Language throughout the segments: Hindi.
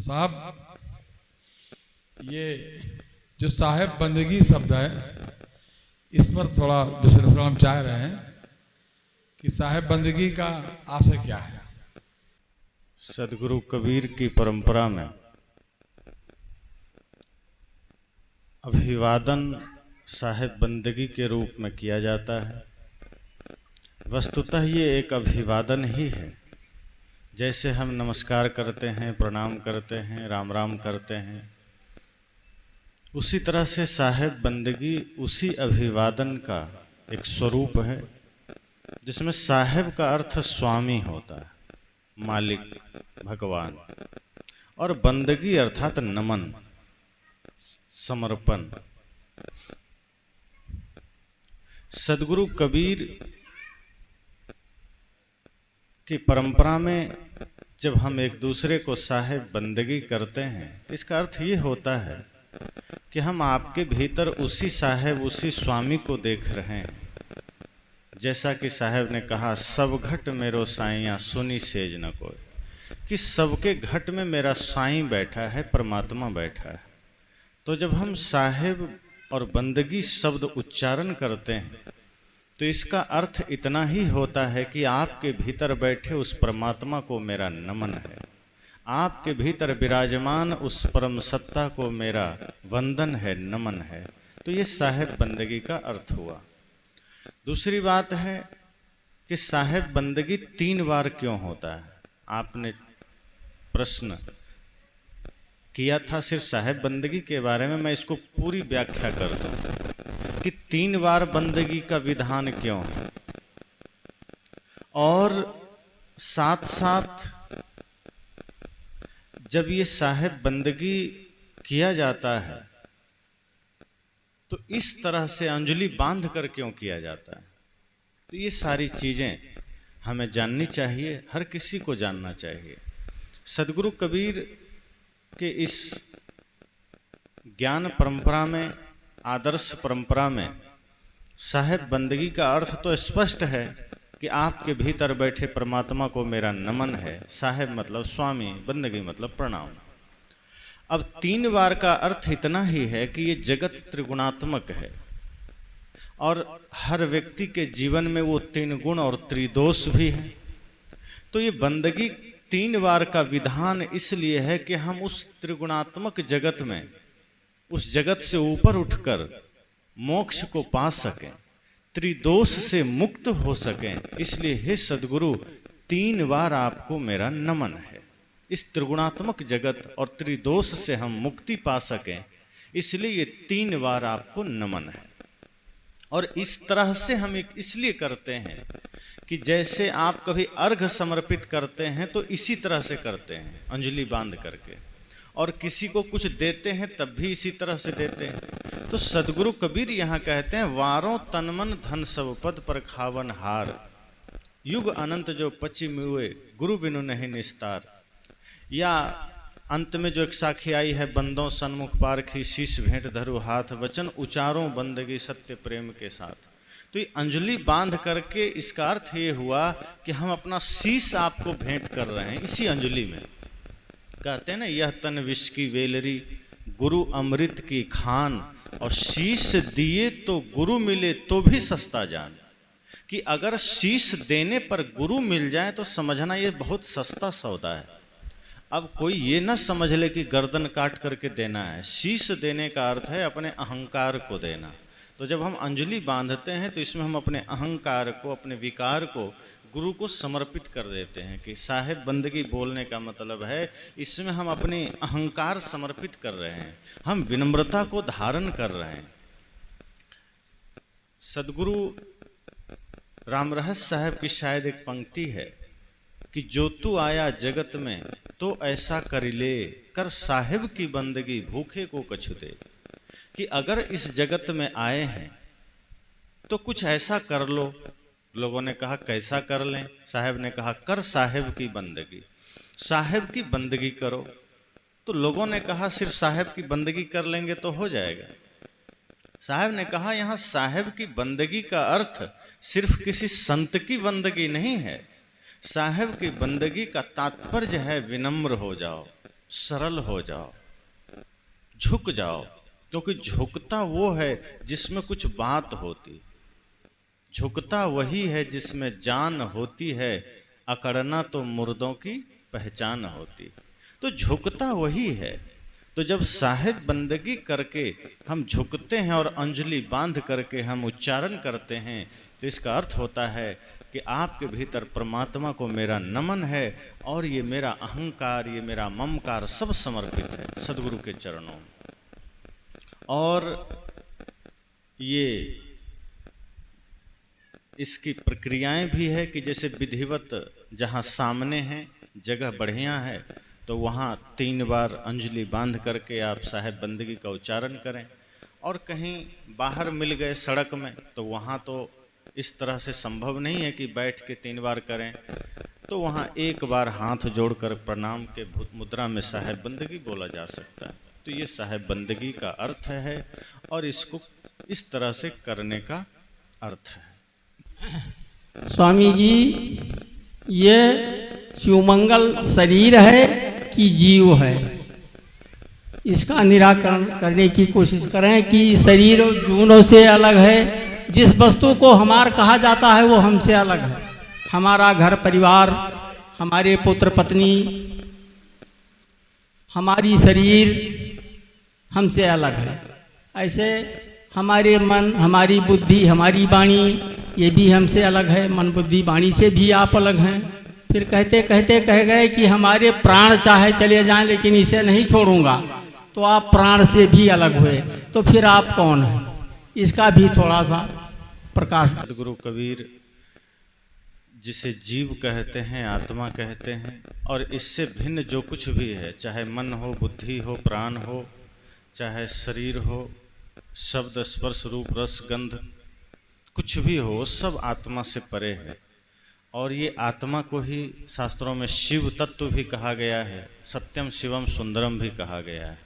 साहब, ये जो साहेब बंदगी शब्द है, इस पर थोड़ा विश्लेषण हम चाह रहे हैं कि साहेब बंदगी का आशय क्या है। सदगुरु कबीर की परंपरा में अभिवादन साहेब बंदगी के रूप में किया जाता है। वस्तुतः ये एक अभिवादन ही है। जैसे हम नमस्कार करते हैं, प्रणाम करते हैं, राम राम करते हैं, उसी तरह से साहेब बंदगी उसी अभिवादन का एक स्वरूप है, जिसमें साहेब का अर्थ स्वामी होता है, मालिक, भगवान, और बंदगी अर्थात नमन, समर्पण। सदगुरु कबीर की परंपरा में जब हम एक दूसरे को साहेब बंदगी करते हैं, इसका अर्थ ये होता है कि हम आपके भीतर उसी साहेब, उसी स्वामी को देख रहे हैं। जैसा कि साहेब ने कहा, सब घट मेरो साईं सुनी सेज न कोई, कि सबके घट में मेरा साईं बैठा है, परमात्मा बैठा है। तो जब हम साहेब और बंदगी शब्द उच्चारण करते हैं तो इसका अर्थ इतना ही होता है कि आपके भीतर बैठे उस परमात्मा को मेरा नमन है, आपके भीतर विराजमान उस परम सत्ता को मेरा वंदन है, नमन है। तो ये साहेब बंदगी का अर्थ हुआ। दूसरी बात है कि साहेब बंदगी 3 बार क्यों होता है। आपने प्रश्न किया था सिर्फ साहेब बंदगी के बारे में, मैं इसको पूरी व्याख्या कर दूं कि 3 बार बंदगी का विधान क्यों है, और साथ साथ जब ये साहेब बंदगी किया जाता है तो इस तरह से अंजलि बांध कर क्यों किया जाता है। तो ये सारी चीजें हमें जाननी चाहिए, हर किसी को जानना चाहिए। सदगुरु कबीर के इस ज्ञान परंपरा में, आदर्श परंपरा में साहेब बंदगी का अर्थ तो स्पष्ट है कि आपके भीतर बैठे परमात्मा को मेरा नमन है। साहेब मतलब स्वामी, बंदगी मतलब प्रणाम। अब 3 बार का अर्थ इतना ही है कि ये जगत त्रिगुणात्मक है और हर व्यक्ति के जीवन में वो 3 गुण और त्रिदोष भी है। तो ये बंदगी 3 बार का विधान इसलिए है कि हम उस त्रिगुणात्मक जगत में, उस जगत से ऊपर उठकर मोक्ष को पा सकें, त्रिदोष से मुक्त हो सकें। इसलिए हे सदगुरु, 3 बार आपको मेरा नमन है। इस त्रिगुणात्मक जगत और त्रिदोष से हम मुक्ति पा सकें, इसलिए ये 3 बार आपको नमन है। और इस तरह से हम इसलिए करते हैं कि जैसे आप कभी अर्घ समर्पित करते हैं तो इसी तरह से करते हैं, अंजलि बांध करके, और किसी को कुछ देते हैं तब भी इसी तरह से देते हैं। तो सदगुरु कबीर यहाँ कहते हैं, वारों तनमन धन सब पद पर खावन हार, युग अनंत जो पची मुए गुरु बिनु नहीं निस्तार। या अंत में जो एक साखी आई है, बंदों सन्मुख पारखी शीश भेंट धरु हाथ, वचन उचारों बंदगी सत्य प्रेम के साथ। तो ये अंजलि बांध करके इसका अर्थ ये हुआ कि हम अपना शीश आपको भेंट कर रहे हैं इसी अंजलि में। कहते हैं ना, यह तन विष की वेलरी गुरु अमृत की खान, और शीश दिए तो गुरु मिले तो भी सस्ता जान। कि अगर शीश देने पर गुरु मिल जाए तो समझना ये बहुत सस्ता सौदा है। अब कोई ये ना समझ ले कि गर्दन काट करके देना है। शीश देने का अर्थ है अपने अहंकार को देना। तो जब हम अंजलि बांधते हैं तो इसमें हम अपने अहंकार को, अपने विकार को गुरु को समर्पित कर देते हैं। कि साहेब बंदगी बोलने का मतलब है इसमें हम अपने अहंकार समर्पित कर रहे हैं, हम विनम्रता को धारण कर रहे हैं। सदगुरु रामरहस साहब की शायद एक पंक्ति है कि जो तू आया जगत में तो ऐसा करिले, कर साहिब की बंदगी भूखे को कछु दे। कि अगर इस जगत में आए हैं तो कुछ ऐसा कर लो। लोगों ने कहा कैसा कर लें? साहेब ने कहा कर साहेब की बंदगी, साहेब की बंदगी करो। तो लोगों ने कहा सिर्फ साहेब की बंदगी कर लेंगे तो हो जाएगा। साहेब ने कहा यहाँ साहेब की बंदगी का अर्थ सिर्फ किसी संत की बंदगी नहीं है। साहेब की बंदगी का तात्पर्य है विनम्र हो जाओ, सरल हो जाओ, झुक जाओ, क्योंकि झुकता वो है जिसमें कुछ बात होती, झुकता वही है जिसमें जान होती है, अकड़ना तो मुर्दों की पहचान होती। तो झुकता वही है। तो जब साहिब बंदगी करके हम झुकते हैं और अंजलि बांध करके हम उच्चारण करते हैं, तो इसका अर्थ होता है कि आपके भीतर परमात्मा को मेरा नमन है और ये मेरा अहंकार, ये मेरा ममकार सब समर्पित है सदगुरु के चरणों में। और ये इसकी प्रक्रियाएं भी है कि जैसे विधिवत जहाँ सामने है, जगह बढ़िया है, तो वहाँ 3 बार अंजलि बांध करके आप साहिब बंदगी का उच्चारण करें। और कहीं बाहर मिल गए सड़क में, तो वहाँ तो इस तरह से संभव नहीं है कि बैठ के 3 बार करें, तो वहाँ 1 बार हाथ जोड़कर प्रणाम के मुद्रा में साहिब बंदगी बोला जा सकता है। तो ये साहिब बंदगी का अर्थ है और इसको इस तरह से करने का अर्थ है। स्वामी जी, ये शिवमंगल शरीर है कि जीव है, इसका निराकरण करने की कोशिश करें कि शरीर जीवनों से अलग है। जिस वस्तु को हमार कहा जाता है वो हमसे अलग है। हमारा घर परिवार, हमारे पुत्र पत्नी, हमारी शरीर हमसे अलग है। ऐसे हमारे मन, हमारी बुद्धि, हमारी वाणी, ये भी हमसे अलग है। मन बुद्धि वाणी से भी आप अलग हैं। फिर कहते कहते कह गए कि हमारे प्राण चाहे चले जाएं लेकिन इसे नहीं छोड़ूंगा, तो आप प्राण से भी अलग हुए, तो फिर आप कौन हैं? इसका भी थोड़ा सा प्रकाश। सदगुरु कबीर जिसे जीव कहते हैं, आत्मा कहते हैं, और इससे भिन्न जो कुछ भी है, चाहे मन हो, बुद्धि हो, प्राण हो, चाहे शरीर हो, शब्द स्पर्श रूप रस गंध कुछ भी हो, सब आत्मा से परे है। और ये आत्मा को ही शास्त्रों में शिव तत्व भी कहा गया है, सत्यम शिवम सुंदरम भी कहा गया है।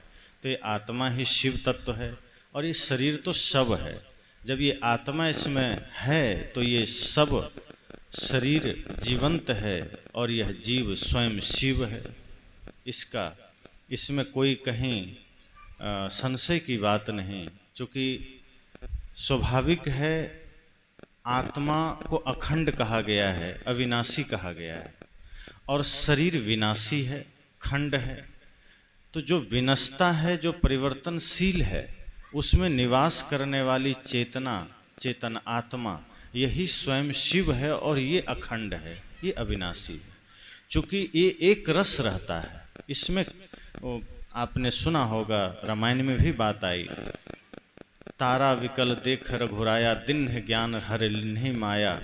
तो ये आत्मा ही शिव तत्व है और ये शरीर तो सब है। जब ये आत्मा इसमें है तो ये सब शरीर जीवंत है और यह जीव स्वयं शिव है। इसमें कोई कहीं संशय की बात नहीं, क्योंकि स्वाभाविक है। आत्मा को अखंड कहा गया है, अविनाशी कहा गया है, और शरीर विनाशी है, खंड है। तो जो विनष्टा है, जो परिवर्तनशील है, उसमें निवास करने वाली चेतन आत्मा, यही स्वयं शिव है और ये अखंड है, ये अविनाशी है। चूँकि ये एक रस रहता है, इसमें आपने सुना होगा, रामायण में भी बात आई, तारा विकल देख रघुराया, दिन है ज्ञान हर लिन्हि माया,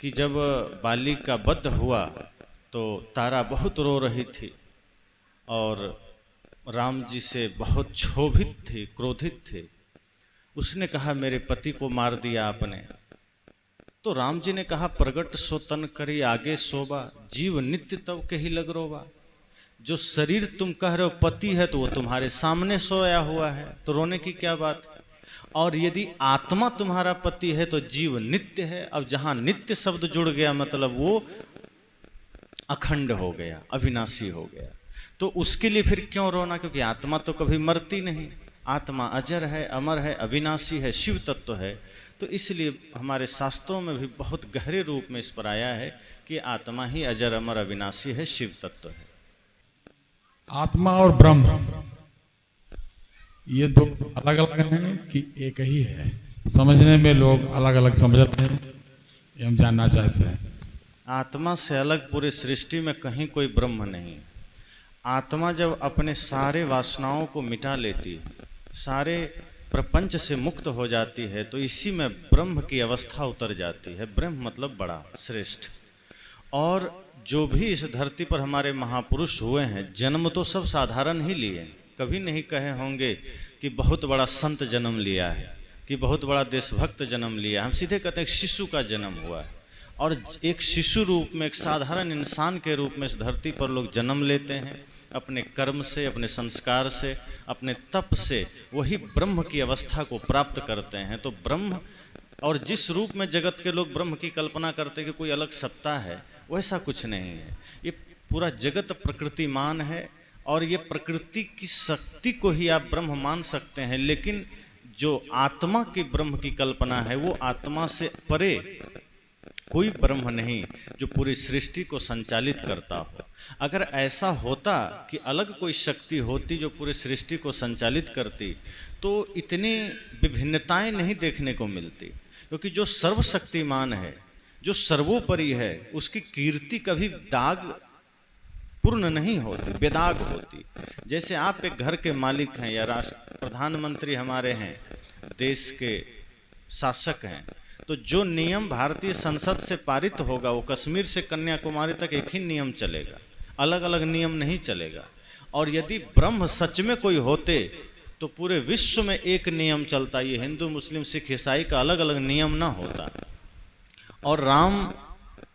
कि जब बाली का वध हुआ तो तारा बहुत रो रही थी और राम जी से बहुत क्षोभित थी, क्रोधित थी। उसने कहा मेरे पति को मार दिया आपने। तो राम जी ने कहा प्रगट सो तन करी आगे सोबा, जीव नित्य तब के ही लग रोबा। जो शरीर तुम कह रहे हो पति है, तो वो तुम्हारे सामने सोया हुआ है, तो रोने की क्या बात है। और यदि आत्मा तुम्हारा पति है तो जीव नित्य है। अब जहां नित्य शब्द जुड़ गया मतलब वो अखंड हो गया, अविनाशी हो गया। तो उसके लिए फिर क्यों रोना, क्योंकि आत्मा तो कभी मरती नहीं, आत्मा अजर है, अमर है, अविनाशी है, शिव तत्व है। तो इसलिए हमारे शास्त्रों में भी बहुत गहरे रूप में इस पर आया है कि आत्मा ही अजर अमर अविनाशी है, शिव तत्व है। आत्मा और ब्रह्म ये दो अलग अलग हैं कि एक ही है? समझने में लोग अलग अलग समझते हैं, ये हम जानना चाहते हैं। आत्मा से अलग पूरे सृष्टि में कहीं कोई ब्रह्म नहीं। आत्मा जब अपने सारे वासनाओं को मिटा लेती है, सारे प्रपंच से मुक्त हो जाती है, तो इसी में ब्रह्म की अवस्था उतर जाती है। ब्रह्म मतलब बड़ा, श्रेष्ठ। और जो भी इस धरती पर हमारे महापुरुष हुए हैं, जन्म तो सब साधारण ही लिए, कभी नहीं कहे होंगे कि बहुत बड़ा संत जन्म लिया है, कि बहुत बड़ा देशभक्त जन्म लिया। हम सीधे कहते हैं शिशु का जन्म हुआ है। और एक शिशु रूप में, एक साधारण इंसान के रूप में इस धरती पर लोग जन्म लेते हैं, अपने कर्म से, अपने संस्कार से, अपने तप से वही ब्रह्म की अवस्था को प्राप्त करते हैं। तो ब्रह्म, और जिस रूप में जगत के लोग ब्रह्म की कल्पना करते हैं कि कोई अलग सत्ता है, वैसा कुछ नहीं है। ये पूरा जगत प्रकृतिमान है और ये प्रकृति की शक्ति को ही आप ब्रह्म मान सकते हैं, लेकिन जो आत्मा की ब्रह्म की कल्पना है वो आत्मा से परे कोई ब्रह्म नहीं जो पूरी सृष्टि को संचालित करता हो। अगर ऐसा होता कि अलग कोई शक्ति होती जो पूरी सृष्टि को संचालित करती तो इतनी विभिन्नताएं नहीं देखने को मिलती, क्योंकि जो सर्वशक्तिमान है, जो सर्वोपरि है, उसकी कीर्ति कभी दाग पूर्ण नहीं होती, बेदाग होती। जैसे आप एक घर के मालिक हैं या राष्ट्र प्रधानमंत्री हमारे हैं, देश के शासक हैं, तो जो नियम भारतीय संसद से पारित होगा वो कश्मीर से कन्याकुमारी तक एक ही नियम चलेगा, अलग अलग नियम नहीं चलेगा। और यदि ब्रह्म सच में कोई होते तो पूरे विश्व में एक नियम चलता, ये हिंदू मुस्लिम सिख ईसाई का अलग अलग नियम ना होता। और राम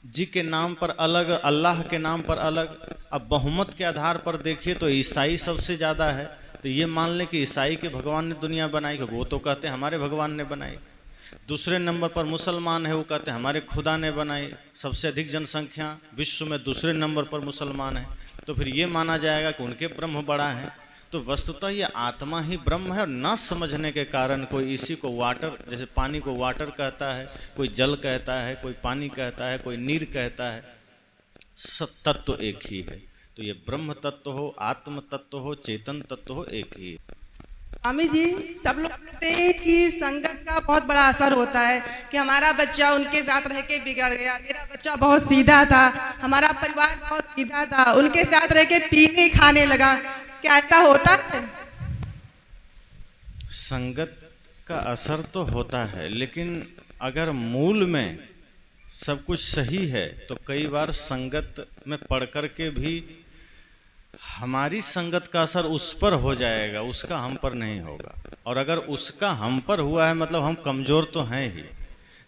जी के नाम पर अलग, अल्लाह के नाम पर अलग। अब बहुमत के आधार पर देखिए तो ईसाई सबसे ज़्यादा है, तो ये मान लें कि ईसाई के भगवान ने दुनिया बनाई, वो तो कहते हैं हमारे भगवान ने बनाई। दूसरे नंबर पर मुसलमान है, वो कहते हैं हमारे खुदा ने बनाई। सबसे अधिक जनसंख्या विश्व में दूसरे नंबर पर मुसलमान है, तो फिर ये माना जाएगा कि उनके ब्रह्म बड़ा है। तो वस्तुतः ये आत्मा ही ब्रह्म है, और न समझने के कारण कोई इसी को वाटर, जैसे पानी को वाटर कहता है, कोई जल कहता है, कोई पानी कहता है, कोई नीर कहता है। तत्व एक ही है। तो ये ब्रह्म तत्व हो, आत्म तत्व हो, चेतन तत्व हो, एक ही है। स्वामी जी, सब लोग कहते हैं कि संगत का बहुत बड़ा असर होता है कि हमारा बच्चा उनके साथ रह के बिगड़ गया, मेरा बच्चा बहुत सीधा था, हमारा परिवार बहुत सीधा था, उनके साथ रह के पीने खाने लगा। क्या ऐसा होता है? संगत का असर तो होता है, लेकिन अगर मूल में सब कुछ सही है तो कई बार संगत में पढ़ कर के भी हमारी संगत का असर उस पर हो जाएगा, उसका हम पर नहीं होगा। और अगर उसका हम पर हुआ है मतलब हम कमज़ोर तो हैं ही।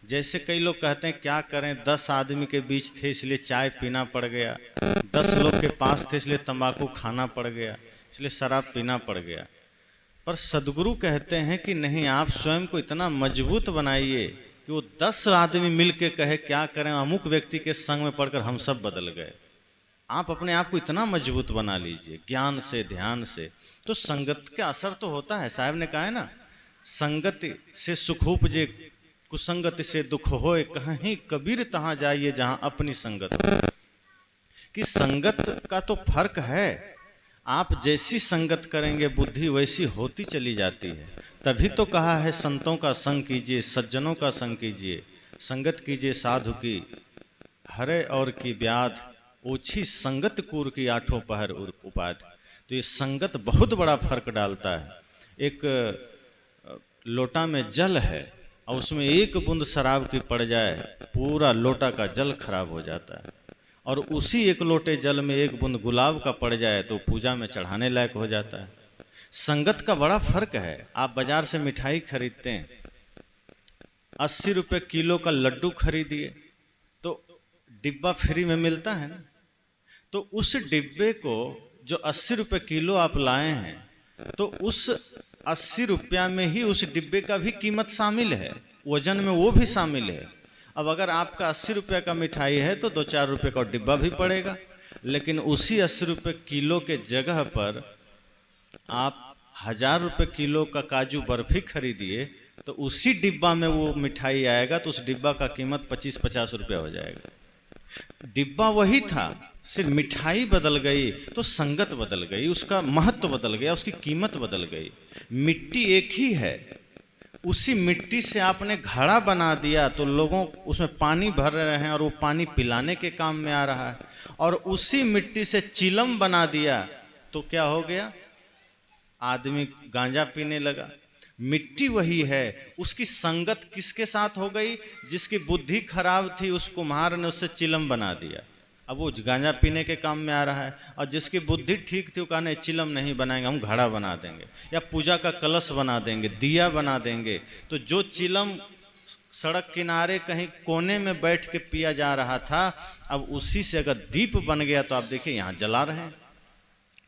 जैसे कई लोग कहते हैं क्या करें, 10 आदमी के बीच थे इसलिए चाय पीना पड़ गया, 10 लोग के पास थे इसलिए तंबाकू खाना पड़ गया, इसलिए शराब पीना पड़ गया। पर सदगुरु कहते हैं कि नहीं, आप स्वयं को इतना मजबूत बनाइए कि वो 10 आदमी मिल के कहे क्या करें, अमुक व्यक्ति के संग में पढ़कर हम सब बदल गए। आप अपने आप को इतना मजबूत बना लीजिए ज्ञान से, ध्यान से। तो संगत का असर तो होता है। साहब ने कहा है ना, संगति से सुख उपजे, कुसंगति से दुख होए, कहीं कबीर तहाँ जाइए जहाँ अपनी संगत हो। कि संगत का तो फर्क है, आप जैसी संगत करेंगे बुद्धि वैसी होती चली जाती है। तभी तो कहा है संतों का संग कीजिए, सज्जनों का संग कीजिए, संगत कीजिए साधु की, हरे और की व्याध, ओछी संगत कूर की आठों पहर उपाधि। तो ये संगत बहुत बड़ा फर्क डालता है। एक लोटा में जल है और उसमें एक बूंद शराब की पड़ जाए, पूरा लोटा का जल खराब हो जाता है। और उसी एक लोटे जल में एक बूंद गुलाब का पड़ जाए तो पूजा में चढ़ाने लायक हो जाता है। संगत का बड़ा फर्क है। आप बाजार से मिठाई खरीदते हैं, 80 रुपये किलो का लड्डू खरीदिए तो डिब्बा फ्री में मिलता है ना। तो उस डिब्बे को जो 80 रुपये किलो आप लाए हैं, तो उस 80 रुपया में ही उस डिब्बे का भी कीमत शामिल है, वजन में वो भी शामिल है। अब अगर आपका 80 रुपये का मिठाई है तो 2-4 रुपये का डिब्बा भी पड़ेगा, लेकिन उसी 80 रुपये किलो के जगह पर आप 1000 रुपये किलो का काजू बर्फी खरीदिए तो उसी डिब्बा में वो मिठाई आएगा, तो उस डिब्बा का कीमत 25-50 रुपया हो जाएगा। डिब्बा वही था, सिर्फ मिठाई बदल गई तो संगत बदल गई, उसका महत्व बदल गया, उसकी कीमत बदल गई। मिट्टी एक ही है, उसी मिट्टी से आपने घड़ा बना दिया तो लोगों उसमें पानी भर रहे हैं और वो पानी पिलाने के काम में आ रहा है। और उसी मिट्टी से चिलम बना दिया तो क्या हो गया, आदमी गांजा पीने लगा। मिट्टी वही है, उसकी संगत किसके साथ हो गई, जिसकी बुद्धि खराब थी उस कुम्हार ने उससे चिलम बना दिया, अब वो गांजा पीने के काम में आ रहा है। और जिसकी बुद्धि ठीक थी वो कहा नहीं चिलम नहीं बनाएंगे, हम घड़ा बना देंगे या पूजा का कलश बना देंगे, दिया बना देंगे। तो जो चिलम सड़क किनारे कहीं कोने में बैठ के पिया जा रहा था, अब उसी से अगर दीप बन गया तो आप देखिए यहाँ जला रहे हैं।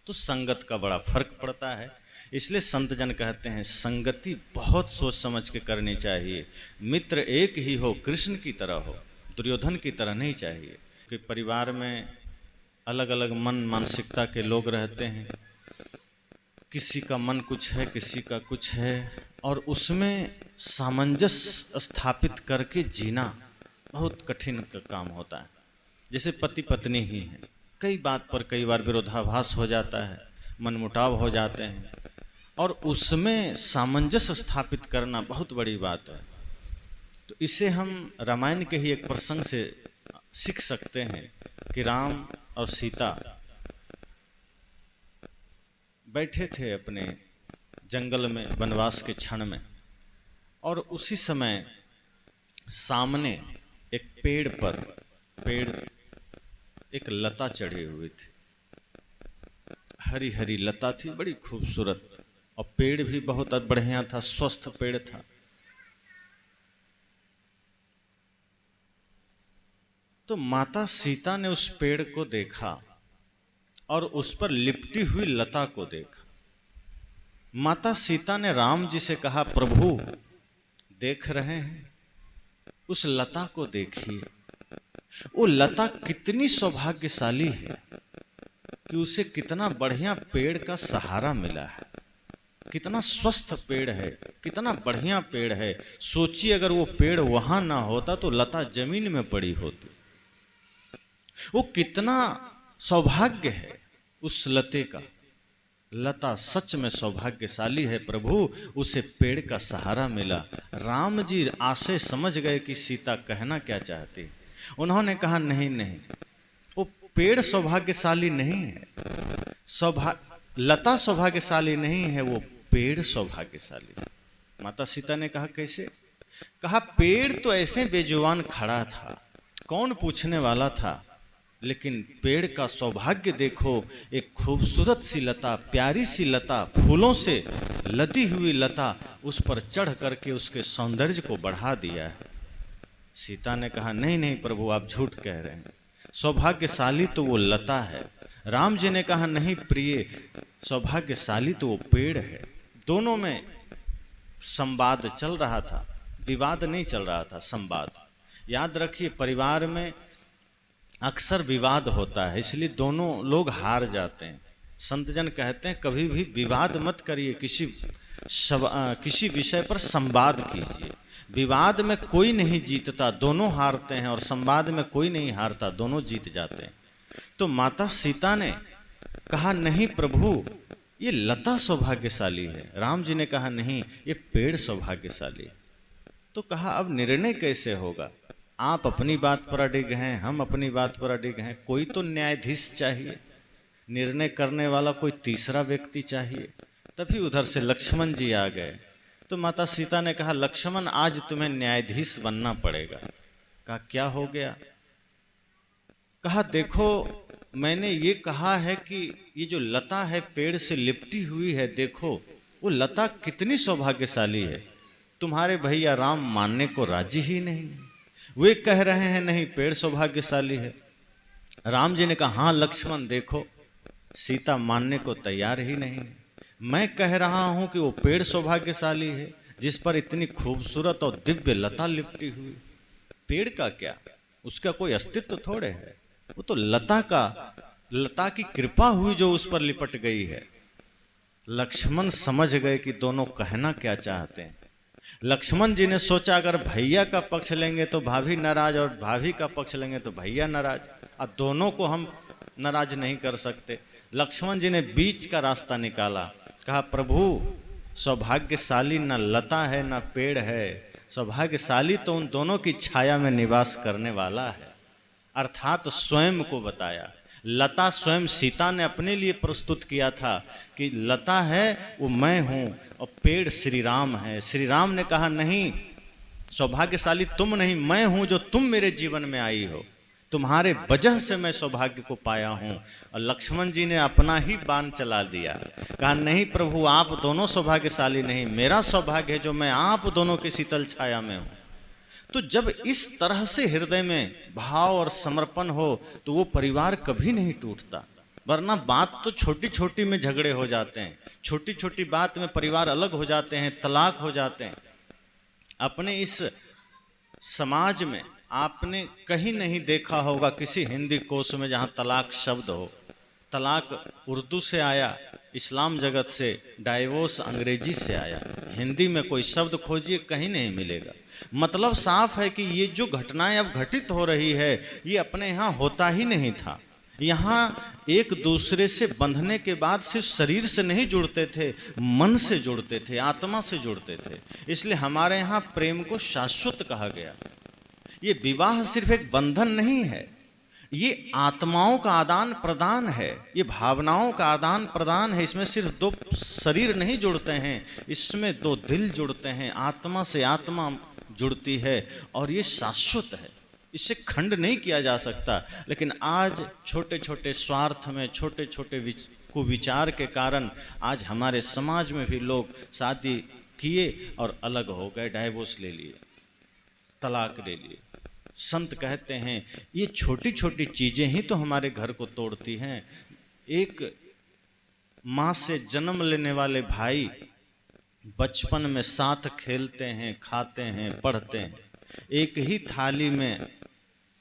तो संगत का बड़ा फर्क पड़ता है। इसलिए संत जन कहते हैं संगति बहुत सोच समझ के करनी चाहिए। मित्र एक ही हो, कृष्ण की तरह हो, दुर्योधन की तरह नहीं चाहिए। कि परिवार में अलग अलग मन मानसिकता के लोग रहते हैं, किसी का मन कुछ है, किसी का कुछ है, और उसमें सामंजस्य स्थापित करके जीना बहुत कठिन का काम होता है। जैसे पति पत्नी ही है, कई बात पर कई बार विरोधाभास हो जाता है, मनमुटाव हो जाते हैं, और उसमें सामंजस्य स्थापित करना बहुत बड़ी बात है। तो इसे हम रामायण के ही एक प्रसंग से सीख सकते हैं कि राम और सीता बैठे थे अपने जंगल में वनवास के क्षण में, और उसी समय सामने एक पेड़ एक लता चढ़ी हुई थी, हरी हरी लता थी, बड़ी खूबसूरत, और पेड़ भी बहुत बढ़िया था, स्वस्थ पेड़ था। तो माता सीता ने उस पेड़ को देखा और उस पर लिपटी हुई लता को देखा। माता सीता ने राम जी से कहा, प्रभु देख रहे हैं, उस लता को देखिए, वो लता कितनी सौभाग्यशाली है कि उसे कितना बढ़िया पेड़ का सहारा मिला है, कितना स्वस्थ पेड़ है, कितना बढ़िया पेड़ है। सोचिए अगर वो पेड़ वहां ना होता तो लता जमीन में पड़ी होती। वो कितना सौभाग्य है उस लते का। लता सच में सौभाग्यशाली है प्रभु, उसे पेड़ का सहारा मिला। राम जी आशय समझ गए कि सीता कहना क्या चाहती। उन्होंने कहा नहीं नहीं, वो पेड़ सौभाग्यशाली नहीं है, लता सौभाग्यशाली नहीं है, वो पेड़ सौभाग्यशाली है। माता सीता ने कहा कैसे? कहा पेड़ तो ऐसे बेजुबान खड़ा था, कौन पूछने वाला था, लेकिन पेड़ का सौभाग्य देखो, एक खूबसूरत सी लता, प्यारी सी लता, फूलों से लदी हुई लता, उस पर चढ़ करके उसके सौंदर्य को बढ़ा दिया है। सीता ने कहा नहीं नहीं प्रभु, आप झूठ कह रहे हैं, सौभाग्यशाली तो वो लता है। राम जी ने कहा नहीं प्रिय, सौभाग्यशाली तो वो पेड़ है। दोनों में संवाद चल रहा था, विवाद नहीं चल रहा था, संवाद। याद रखिए परिवार में अक्सर विवाद होता है, इसलिए दोनों लोग हार जाते हैं। संतजन कहते हैं कभी भी विवाद मत करिए, किसी विषय पर संवाद कीजिए। विवाद में कोई नहीं जीतता, दोनों हारते हैं, और संवाद में कोई नहीं हारता, दोनों जीत जाते हैं। तो माता सीता ने कहा नहीं प्रभु, ये लता सौभाग्यशाली है। राम जी ने कहा नहीं, ये पेड़ सौभाग्यशाली है। तो कहा अब निर्णय कैसे होगा? आप अपनी बात पर अडिग हैं, हम अपनी बात पर अडिग हैं, कोई तो न्यायाधीश चाहिए, निर्णय करने वाला कोई तीसरा व्यक्ति चाहिए। तभी उधर से लक्ष्मण जी आ गए। तो माता सीता ने कहा लक्ष्मण आज तुम्हें न्यायाधीश बनना पड़ेगा। कहा क्या हो गया? कहा देखो मैंने ये कहा है कि ये जो लता है पेड़ से लिपटी हुई है, देखो वो लता कितनी सौभाग्यशाली है। तुम्हारे भैया राम मानने को राजी ही नहीं, वे कह रहे हैं नहीं पेड़ सौभाग्यशाली है। राम जी ने कहा हाँ लक्ष्मण देखो, सीता मानने को तैयार ही नहीं। मैं कह रहा हूं कि वो पेड़ सौभाग्यशाली है जिस पर इतनी खूबसूरत और दिव्य लता लिपटी हुई। पेड़ का क्या, उसका कोई अस्तित्व थोड़े है, वो तो लता की कृपा हुई जो उस पर लिपट गई है। लक्ष्मण समझ गए कि दोनों कहना क्या चाहते हैं। लक्ष्मण जी ने सोचा अगर भैया का पक्ष लेंगे तो भाभी नाराज, और भाभी का पक्ष लेंगे तो भैया नाराज, और दोनों को हम नाराज नहीं कर सकते। लक्ष्मण जी ने बीच का रास्ता निकाला। कहा प्रभु सौभाग्यशाली न लता है न पेड़ है, सौभाग्यशाली तो उन दोनों की छाया में निवास करने वाला है। अर्थात स्वयं को बताया। लता स्वयं सीता ने अपने लिए प्रस्तुत किया था कि लता है वो मैं हूँ और पेड़ श्री राम है। श्री राम ने कहा नहीं, सौभाग्यशाली तुम नहीं, मैं हूँ जो तुम मेरे जीवन में आई हो, तुम्हारे वजह से मैं सौभाग्य को पाया हूँ। और लक्ष्मण जी ने अपना ही बाण चला दिया। कहा नहीं प्रभु आप दोनों सौभाग्यशाली नहीं, मेरा सौभाग्य है जो मैं आप दोनों की शीतल छाया में हूँ। तो जब इस तरह से हृदय में भाव और समर्पण हो तो वो परिवार कभी नहीं टूटता। वरना बात तो छोटी छोटी में झगड़े हो जाते हैं, छोटी छोटी बात में परिवार अलग हो जाते हैं, तलाक हो जाते हैं। अपने इस समाज में आपने कहीं नहीं देखा होगा किसी हिंदी कोश में जहाँ तलाक शब्द हो। तलाक उर्दू से आया, इस्लाम जगत से, डाइवोर्स अंग्रेजी से आया। हिंदी में कोई शब्द खोजिए कहीं नहीं मिलेगा। मतलब साफ है कि ये जो घटनाएं अब घटित हो रही है ये अपने यहाँ होता ही नहीं था। यहाँ एक दूसरे से बंधने के बाद सिर्फ शरीर से नहीं जुड़ते थे, मन से जुड़ते थे, आत्मा से जुड़ते थे। इसलिए हमारे यहाँ प्रेम को शाश्वत कहा गया। ये विवाह सिर्फ एक बंधन नहीं है, ये आत्माओं का आदान प्रदान है, ये भावनाओं का आदान प्रदान है। इसमें सिर्फ दो शरीर नहीं जुड़ते हैं, इसमें दो दिल जुड़ते हैं, आत्मा से आत्मा जुड़ती है और ये शाश्वत है, इससे खंड नहीं किया जा सकता। लेकिन आज छोटे छोटे स्वार्थ में, छोटे छोटे कुविचार के कारण आज हमारे समाज में भी लोग शादी किए और अलग हो गए, डाइवोर्स ले लिए, तलाक ले लिए। संत कहते हैं ये छोटी छोटी चीज़ें ही तो हमारे घर को तोड़ती हैं। एक माँ से जन्म लेने वाले भाई बचपन में साथ खेलते हैं, खाते हैं, पढ़ते हैं, एक ही थाली में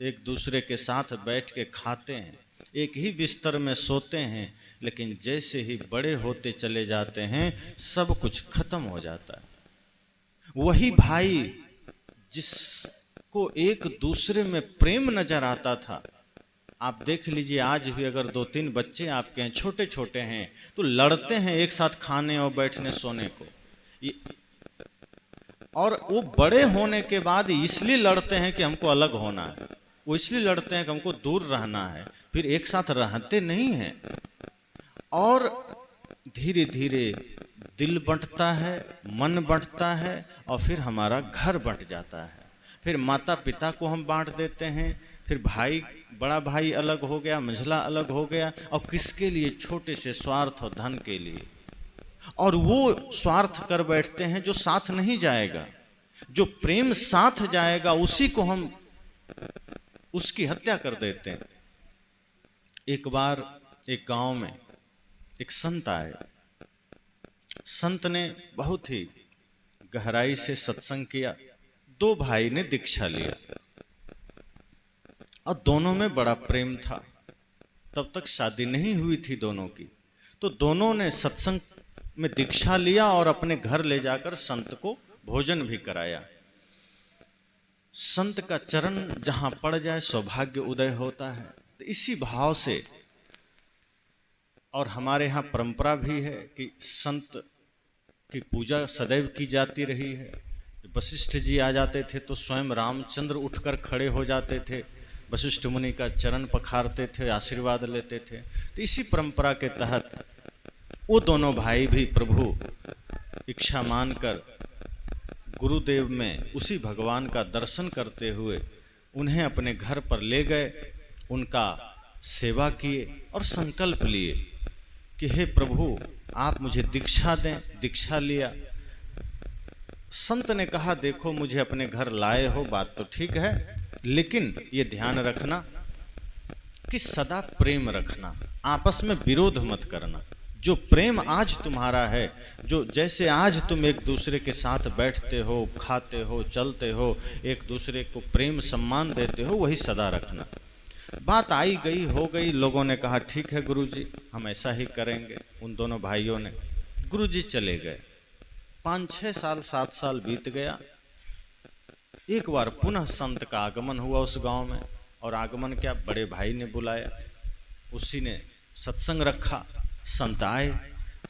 एक दूसरे के साथ बैठ के खाते हैं, एक ही बिस्तर में सोते हैं, लेकिन जैसे ही बड़े होते चले जाते हैं सब कुछ खत्म हो जाता है। वही भाई जिसको एक दूसरे में प्रेम नजर आता था, आप देख लीजिए आज भी अगर 2-3 बच्चे आपके हैं, छोटे छोटे हैं, तो लड़ते हैं एक साथ खाने और बैठने सोने को। और वो बड़े होने के बाद इसलिए लड़ते हैं कि हमको अलग होना है, वो इसलिए लड़ते हैं कि हमको दूर रहना है, फिर एक साथ रहते नहीं हैं। और धीरे धीरे दिल बंटता है, मन बंटता है और फिर हमारा घर बंट जाता है। फिर माता पिता को हम बांट देते हैं, फिर भाई, बड़ा भाई अलग हो गया, मंझला अलग हो गया, और किसके लिए? छोटे से स्वार्थ और धन के लिए। और वो स्वार्थ कर बैठते हैं जो साथ नहीं जाएगा, जो प्रेम साथ जाएगा उसी को हम उसकी हत्या कर देते हैं। एक बार एक गांव में एक संत आए। संत ने बहुत ही गहराई से सत्संग किया। 2 भाई ने दीक्षा लिया और दोनों में बड़ा प्रेम था। तब तक शादी नहीं हुई थी दोनों की, तो दोनों ने सत्संग में दीक्षा लिया और अपने घर ले जाकर संत को भोजन भी कराया। संत का चरण जहां पड़ जाए सौभाग्य उदय होता है। तो इसी भाव से, और हमारे यहाँ परंपरा भी है कि संत की पूजा सदैव की जाती रही है। वशिष्ठ जी आ जाते थे तो स्वयं रामचंद्र उठकर खड़े हो जाते थे, वशिष्ठ मुनि का चरण पखारते थे, आशीर्वाद लेते थे। तो इसी परंपरा के तहत वो दोनों भाई भी प्रभु इच्छा मानकर गुरुदेव में उसी भगवान का दर्शन करते हुए उन्हें अपने घर पर ले गए, उनका सेवा किए और संकल्प लिए कि हे प्रभु आप मुझे दीक्षा दें। दीक्षा लिया। संत ने कहा देखो मुझे अपने घर लाए हो, बात तो ठीक है, लेकिन ये ध्यान रखना कि सदा प्रेम रखना, आपस में विरोध मत करना। जो प्रेम आज तुम्हारा है, जो जैसे आज तुम एक दूसरे के साथ बैठते हो, खाते हो, चलते हो, एक दूसरे को प्रेम सम्मान देते हो, वही सदा रखना। बात आई गई हो गई, लोगों ने कहा ठीक है गुरुजी हम ऐसा ही करेंगे। उन दोनों भाइयों ने, गुरुजी चले गए। 5-6 साल 7 साल बीत गया। एक बार पुनः संत का आगमन हुआ उस गांव में, और आगमन क्या, बड़े भाई ने बुलाया, उसी ने सत्संग रखा। संत आए,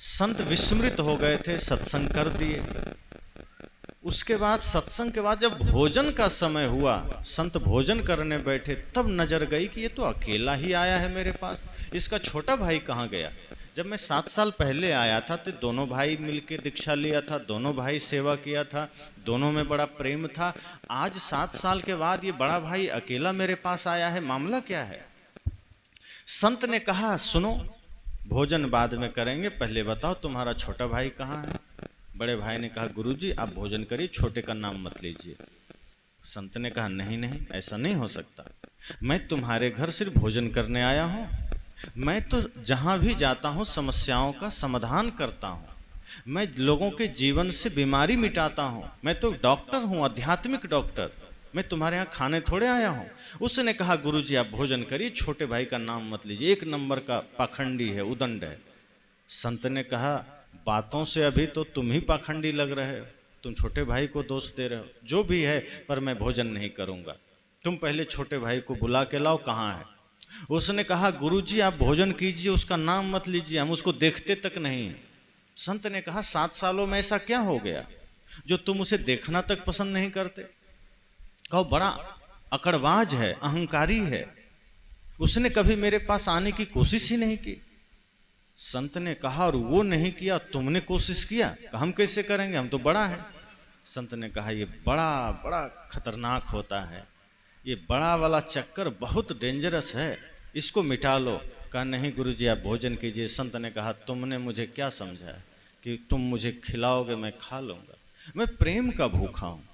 संत विस्मृत हो गए थे, सत्संग कर दिए। उसके बाद सत्संग के बाद जब भोजन का समय हुआ, संत भोजन करने बैठे, तब नजर गई कि ये तो अकेला ही आया है मेरे पास, इसका छोटा भाई कहाँ गया? जब मैं 7 साल पहले आया था तो दोनों भाई मिलके दीक्षा लिया था, दोनों भाई सेवा किया था, दोनों में बड़ा प्रेम था। आज 7 साल के बाद ये बड़ा भाई अकेला मेरे पास आया है, मामला क्या है? संत ने कहा सुनो, भोजन बाद में करेंगे, पहले बताओ तुम्हारा छोटा भाई कहाँ है? बड़े भाई ने कहा गुरुजी आप भोजन करिए, छोटे का नाम मत लीजिए। संत ने कहा नहीं नहीं, ऐसा नहीं हो सकता, मैं तुम्हारे घर सिर्फ भोजन करने आया हूँ, मैं तो जहाँ भी जाता हूँ समस्याओं का समाधान करता हूँ, मैं लोगों के जीवन से बीमारी मिटाता हूँ, मैं तो डॉक्टर हूँ, आध्यात्मिक डॉक्टर। मैं तुम्हारे यहाँ खाने थोड़े आया हूँ। उसने कहा गुरुजी आप भोजन करिए, छोटे भाई का नाम मत लीजिए, एक नंबर का पाखंडी है, उदंड है। संत ने कहा बातों से अभी तो तुम ही पाखंडी लग रहे हो, तुम छोटे भाई को दोष दे रहे हो। जो भी है, पर मैं भोजन नहीं करूँगा, तुम पहले छोटे भाई को बुला के लाओ, कहाँ है। उसने कहा गुरुजी आप भोजन कीजिए, उसका नाम मत लीजिए, हम उसको देखते तक नहीं हैं। संत ने कहा 7 सालों में ऐसा क्या हो गया जो तुम उसे देखना तक पसंद नहीं करते। कहो बड़ा अकड़बाज है, अहंकारी है, उसने कभी मेरे पास आने की कोशिश ही नहीं की। संत ने कहा और वो नहीं किया, तुमने कोशिश किया। कहा हम कैसे करेंगे, हम तो बड़ा है। संत ने कहा ये बड़ा बड़ा खतरनाक होता है, ये बड़ा वाला चक्कर बहुत डेंजरस है, इसको मिटा लो। कहा नहीं गुरुजी आप भोजन कीजिए। संत ने कहा तुमने मुझे क्या समझा कि तुम मुझे खिलाओगे मैं खा लूँगा, मैं प्रेम का भूखा हूँ।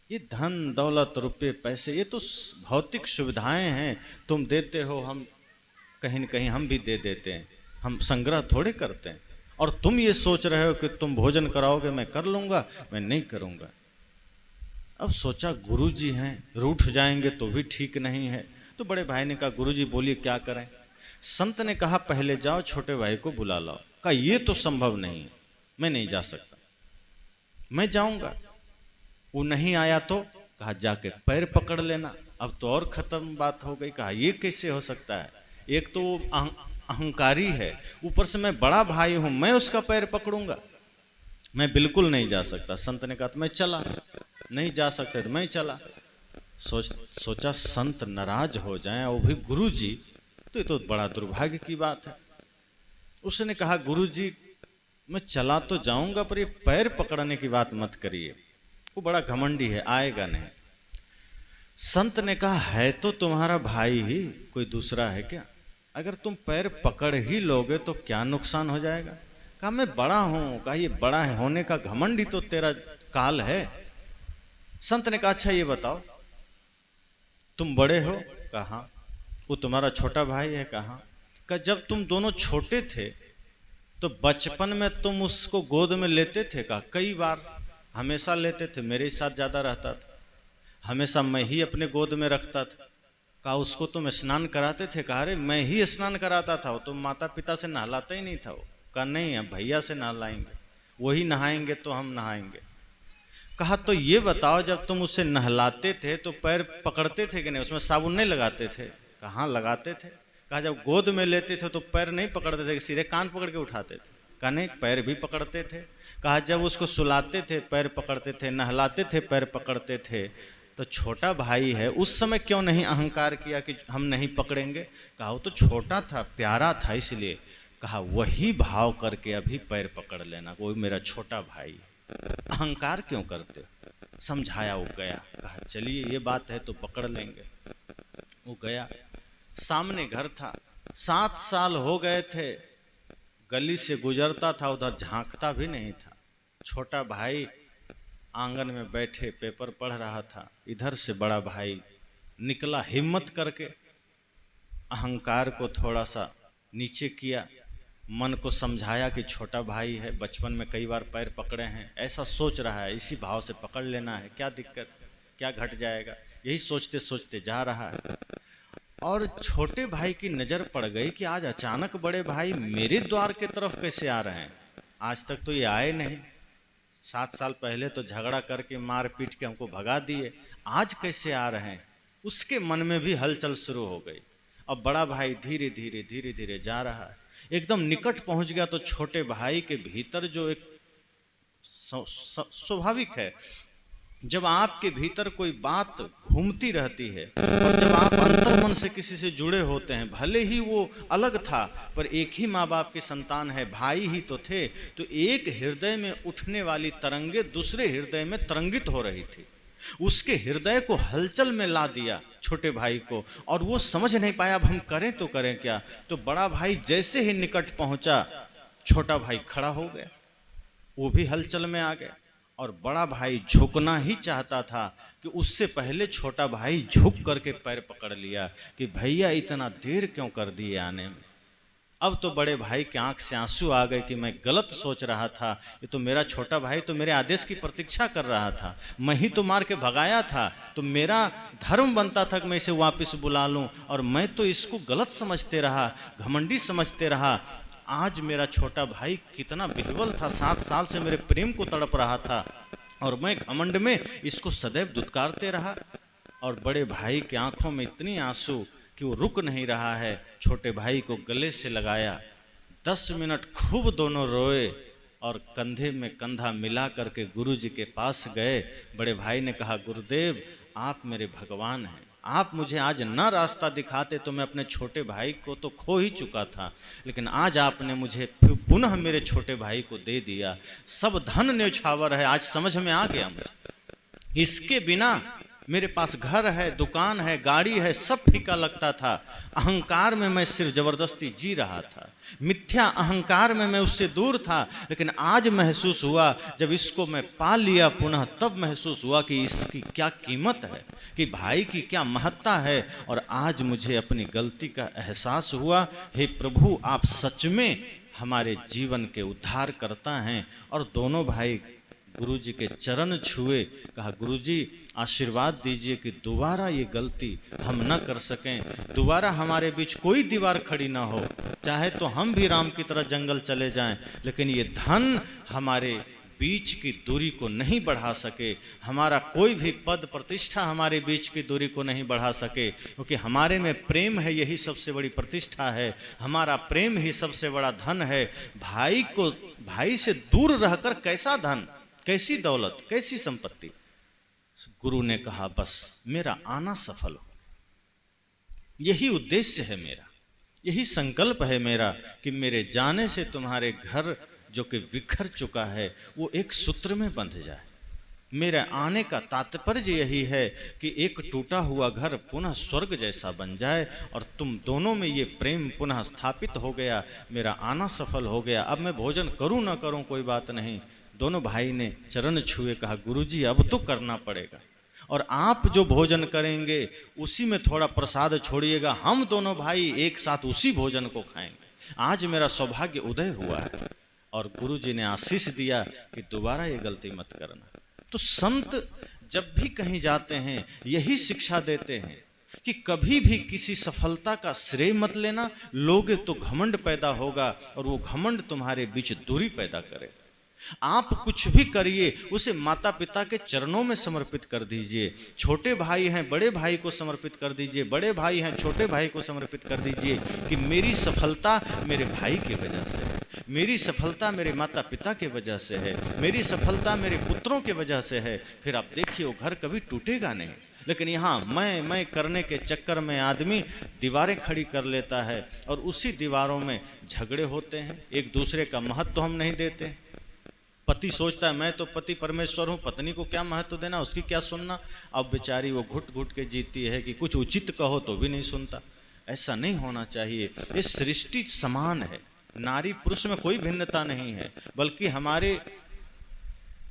ये धन दौलत रुपये पैसे ये तो भौतिक सुविधाएं हैं, तुम देते हो, हम कहीं न कहीं हम भी दे देते हैं, हम संग्रह थोड़े करते हैं। और तुम ये सोच रहे हो कि तुम भोजन कराओगे मैं कर लूँगा, मैं नहीं करूँगा। अब सोचा गुरुजी हैं, रूठ जाएंगे तो भी ठीक नहीं है। तो बड़े भाई ने कहा गुरुजी बोलिए क्या करें। संत ने कहा पहले जाओ छोटे भाई को बुला लाओ। कहा ये तो संभव नहीं है, मैं नहीं जा सकता। मैं जाऊंगा, वो नहीं आया तो कहा जाके पैर पकड़ लेना। अब तो और खत्म बात हो गई। कहा ये कैसे हो सकता है, एक तो अहंकारी है, ऊपर से मैं बड़ा भाई हूं, मैं उसका पैर पकड़ूंगा, मैं बिल्कुल नहीं जा सकता। संत ने कहा तो मैं चला, नहीं जा सकते तो मैं चला। सोचा संत नाराज हो जाएं, वो भी गुरुजी, तो ये तो बड़ा दुर्भाग्य की बात है। उसने कहा गुरुजी मैं चला तो जाऊंगा, पर ये पैर पकड़ने की बात मत करिए, वो बड़ा घमंडी है, आएगा नहीं। संत ने कहा है तो तुम्हारा भाई ही, कोई दूसरा है क्या? अगर तुम पैर पकड़ ही लोगे तो क्या नुकसान हो जाएगा? कहा मैं बड़ा हूं। कहा ये बड़ा है होने का घमंड ही तो तेरा काल है। संत ने कहा अच्छा ये बताओ तुम बड़े हो? कहा वो तुम्हारा छोटा भाई है। कहा जब तुम दोनों छोटे थे तो बचपन में तुम उसको गोद में लेते थे? कहा कई बार, हमेशा लेते थे, मेरे साथ ज्यादा रहता था, हमेशा मैं ही अपने गोद में रखता था। कहा उसको तुम स्नान कराते थे? कहा अरे मैं ही स्नान कराता था, वो तो माता पिता से नहलाता ही नहीं था वो। कहा नहीं अब भैया से नहलाएंगे, वही नहाएंगे तो हम नहाएंगे। कहा तो ये बताओ जब तुम उसे नहलाते थे तो पैर पकड़ते थे कि नहीं, उसमें साबुन नहीं लगाते थे? कहाँ लगाते थे। कहा जब गोद में लेते थे तो पैर नहीं पकड़ते थे, सीधे कान पकड़ के उठाते थे? कहा नहीं पैर भी पकड़ते थे। कहा जब उसको सुलाते थे पैर पकड़ते थे, नहलाते थे पैर पकड़ते थे, तो छोटा भाई है उस समय क्यों नहीं अहंकार किया कि हम नहीं पकड़ेंगे? कहा वो तो छोटा था, प्यारा था इसलिए। कहा वही भाव करके अभी पैर पकड़ लेना, वो मेरा छोटा भाई, अहंकार क्यों करते? समझाया, वो गया। कहा चलिए ये बात है तो पकड़ लेंगे। वो गया, सामने घर था, 7 साल हो गए थे, गली से गुजरता था, उधर झांकता भी नहीं था। छोटा भाई आंगन में बैठे पेपर पढ़ रहा था, इधर से बड़ा भाई निकला, हिम्मत करके अहंकार को थोड़ा सा नीचे किया, मन को समझाया कि छोटा भाई है, बचपन में कई बार पैर पकड़े हैं, ऐसा सोच रहा है, इसी भाव से पकड़ लेना है, क्या दिक्कत है, क्या घट जाएगा, यही सोचते सोचते जा रहा है। और छोटे भाई की नज़र पड़ गई कि आज अचानक बड़े भाई मेरे द्वार के तरफ कैसे आ रहे हैं, आज तक तो ये आए नहीं, 7 साल पहले तो झगड़ा करके मार पीट के हमको भगा दिए, आज कैसे आ रहे हैं। उसके मन में भी हलचल शुरू हो गई। अब बड़ा भाई धीरे धीरे धीरे धीरे जा रहा है, एकदम निकट पहुंच गया तो छोटे भाई के भीतर जो एक स्वाभाविक है, जब आपके भीतर कोई बात घूमती रहती है और जब आप अंतर मन से किसी से जुड़े होते हैं, भले ही वो अलग था पर एक ही माँ बाप की संतान है, भाई ही तो थे, तो एक हृदय में उठने वाली तरंगे दूसरे हृदय में तरंगित हो रही थी। उसके हृदय को हलचल में ला दिया छोटे भाई को, और वो समझ नहीं पाया अब हम करें तो करें क्या। तो बड़ा भाई जैसे ही निकट पहुंचा, छोटा भाई खड़ा हो गया, वो भी हलचल में आ गया, और बड़ा भाई झुकना ही चाहता था कि उससे पहले छोटा भाई झुक करके पैर पकड़ लिया कि भैया इतना देर क्यों कर दिए आने में। अब तो बड़े भाई के आंख से आंसू आ गए कि मैं गलत सोच रहा था, ये तो मेरा छोटा भाई तो मेरे आदेश की प्रतीक्षा कर रहा था, मैं ही तो मार के भगाया था, तो मेरा धर्म बनता था कि मैं इसे वापस बुला लूं, और मैं तो इसको गलत समझते रहा, घमंडी समझते रहा। आज मेरा छोटा भाई कितना विह्वल था, 7 साल से मेरे प्रेम को तड़प रहा था, और मैं घमंड में इसको सदैव दुत्कारते रहा। और बड़े भाई के आंखों में इतनी आंसू कि वो रुक नहीं रहा है, छोटे भाई को गले से लगाया, 10 मिनट खूब दोनों रोए, और कंधे में कंधा मिला करके गुरु जी के पास गए। बड़े भाई ने कहा, गुरुदेव आप मेरे भगवान हैं, आप मुझे आज न रास्ता दिखाते तो मैं अपने छोटे भाई को तो खो ही चुका था, लेकिन आज आपने मुझे पुनः मेरे छोटे भाई को दे दिया। सब धन न्यौछावर है, आज समझ में आ गया मुझे। इसके बिना मेरे पास घर है, दुकान है, गाड़ी है, सब फीका लगता था। अहंकार में मैं सिर्फ जबरदस्ती जी रहा था, मिथ्या अहंकार में मैं उससे दूर था, लेकिन आज महसूस हुआ जब इसको मैं पा लिया पुनः, तब महसूस हुआ कि इसकी क्या कीमत है, कि भाई की क्या महत्ता है। और आज मुझे अपनी गलती का एहसास हुआ। हे प्रभु, आप सच में हमारे जीवन के उद्धार करता हैं। और दोनों भाई गुरुजी के चरण छुए, कहा गुरुजी आशीर्वाद दीजिए कि दोबारा ये गलती हम न कर सकें, दोबारा हमारे बीच कोई दीवार खड़ी ना हो, चाहे तो हम भी राम की तरह जंगल चले जाएं, लेकिन ये धन हमारे बीच की दूरी को नहीं बढ़ा सके, हमारा कोई भी पद प्रतिष्ठा हमारे बीच की दूरी को नहीं बढ़ा सके, क्योंकि हमारे में प्रेम है, यही सबसे बड़ी प्रतिष्ठा है, हमारा प्रेम ही सबसे बड़ा धन है। भाई से दूर रहकर कैसा धन, कैसी दौलत, कैसी संपत्ति। गुरु ने कहा बस मेरा आना सफल हो, यही उद्देश्य है मेरा, यही संकल्प है मेरा कि मेरे जाने से तुम्हारे घर जो कि बिखर चुका है वो एक सूत्र में बंध जाए। मेरे आने का तात्पर्य यही है कि एक टूटा हुआ घर पुनः स्वर्ग जैसा बन जाए, और तुम दोनों में ये प्रेम पुनः स्थापित हो गया, मेरा आना सफल हो गया। अब मैं भोजन करूं ना करूं कोई बात नहीं। दोनों भाई ने चरण छुए, कहा गुरुजी अब तो करना पड़ेगा, और आप जो भोजन करेंगे उसी में थोड़ा प्रसाद छोड़िएगा, हम दोनों भाई एक साथ उसी भोजन को खाएंगे। आज मेरा सौभाग्य उदय हुआ है। और गुरुजी ने आशीष दिया कि दोबारा ये गलती मत करना। तो संत जब भी कहीं जाते हैं यही शिक्षा देते हैं कि कभी भी किसी सफलता का श्रेय मत लेना, लोगे तो घमंड पैदा होगा, और वो घमंड तुम्हारे बीच दूरी पैदा करे। आप कुछ भी करिए उसे माता पिता के चरणों में समर्पित कर दीजिए। छोटे भाई हैं बड़े भाई को समर्पित कर दीजिए, बड़े भाई हैं छोटे भाई को समर्पित कर दीजिए कि मेरी सफलता मेरे भाई की वजह से है, मेरी सफलता मेरे माता पिता की वजह से है, मेरी सफलता मेरे पुत्रों की वजह से है। फिर आप देखिए वो घर कभी टूटेगा नहीं। लेकिन यहाँ मैं करने के चक्कर में आदमी दीवारें खड़ी कर लेता है, और उसी दीवारों में झगड़े होते हैं, एक दूसरे का महत्व हम नहीं देते। पति सोचता है मैं तो पति परमेश्वर हूँ, पत्नी को क्या महत्व देना, उसकी क्या सुनना। अब बेचारी वो घुट घुट के जीती है कि कुछ उचित कहो तो भी नहीं सुनता। ऐसा नहीं होना चाहिए। ये सृष्टि समान है, नारी पुरुष में कोई भिन्नता नहीं है, बल्कि हमारे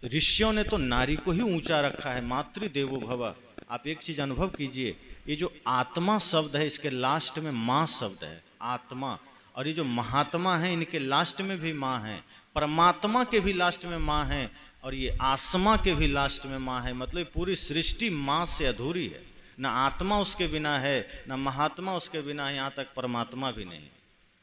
ऋषियों ने तो नारी को ही ऊंचा रखा है, मातृदेवो भव। आप एक चीज अनुभव कीजिए, ये जो आत्मा शब्द है इसके लास्ट में माँ शब्द है, आत्मा, और ये जो महात्मा है इनके लास्ट में भी माँ है, परमात्मा के भी लास्ट में माँ है, और ये आत्मा के भी लास्ट में माँ है। मतलब पूरी सृष्टि माँ से अधूरी है, न आत्मा उसके बिना है, न महात्मा उसके बिना है, यहाँ तक परमात्मा भी नहीं।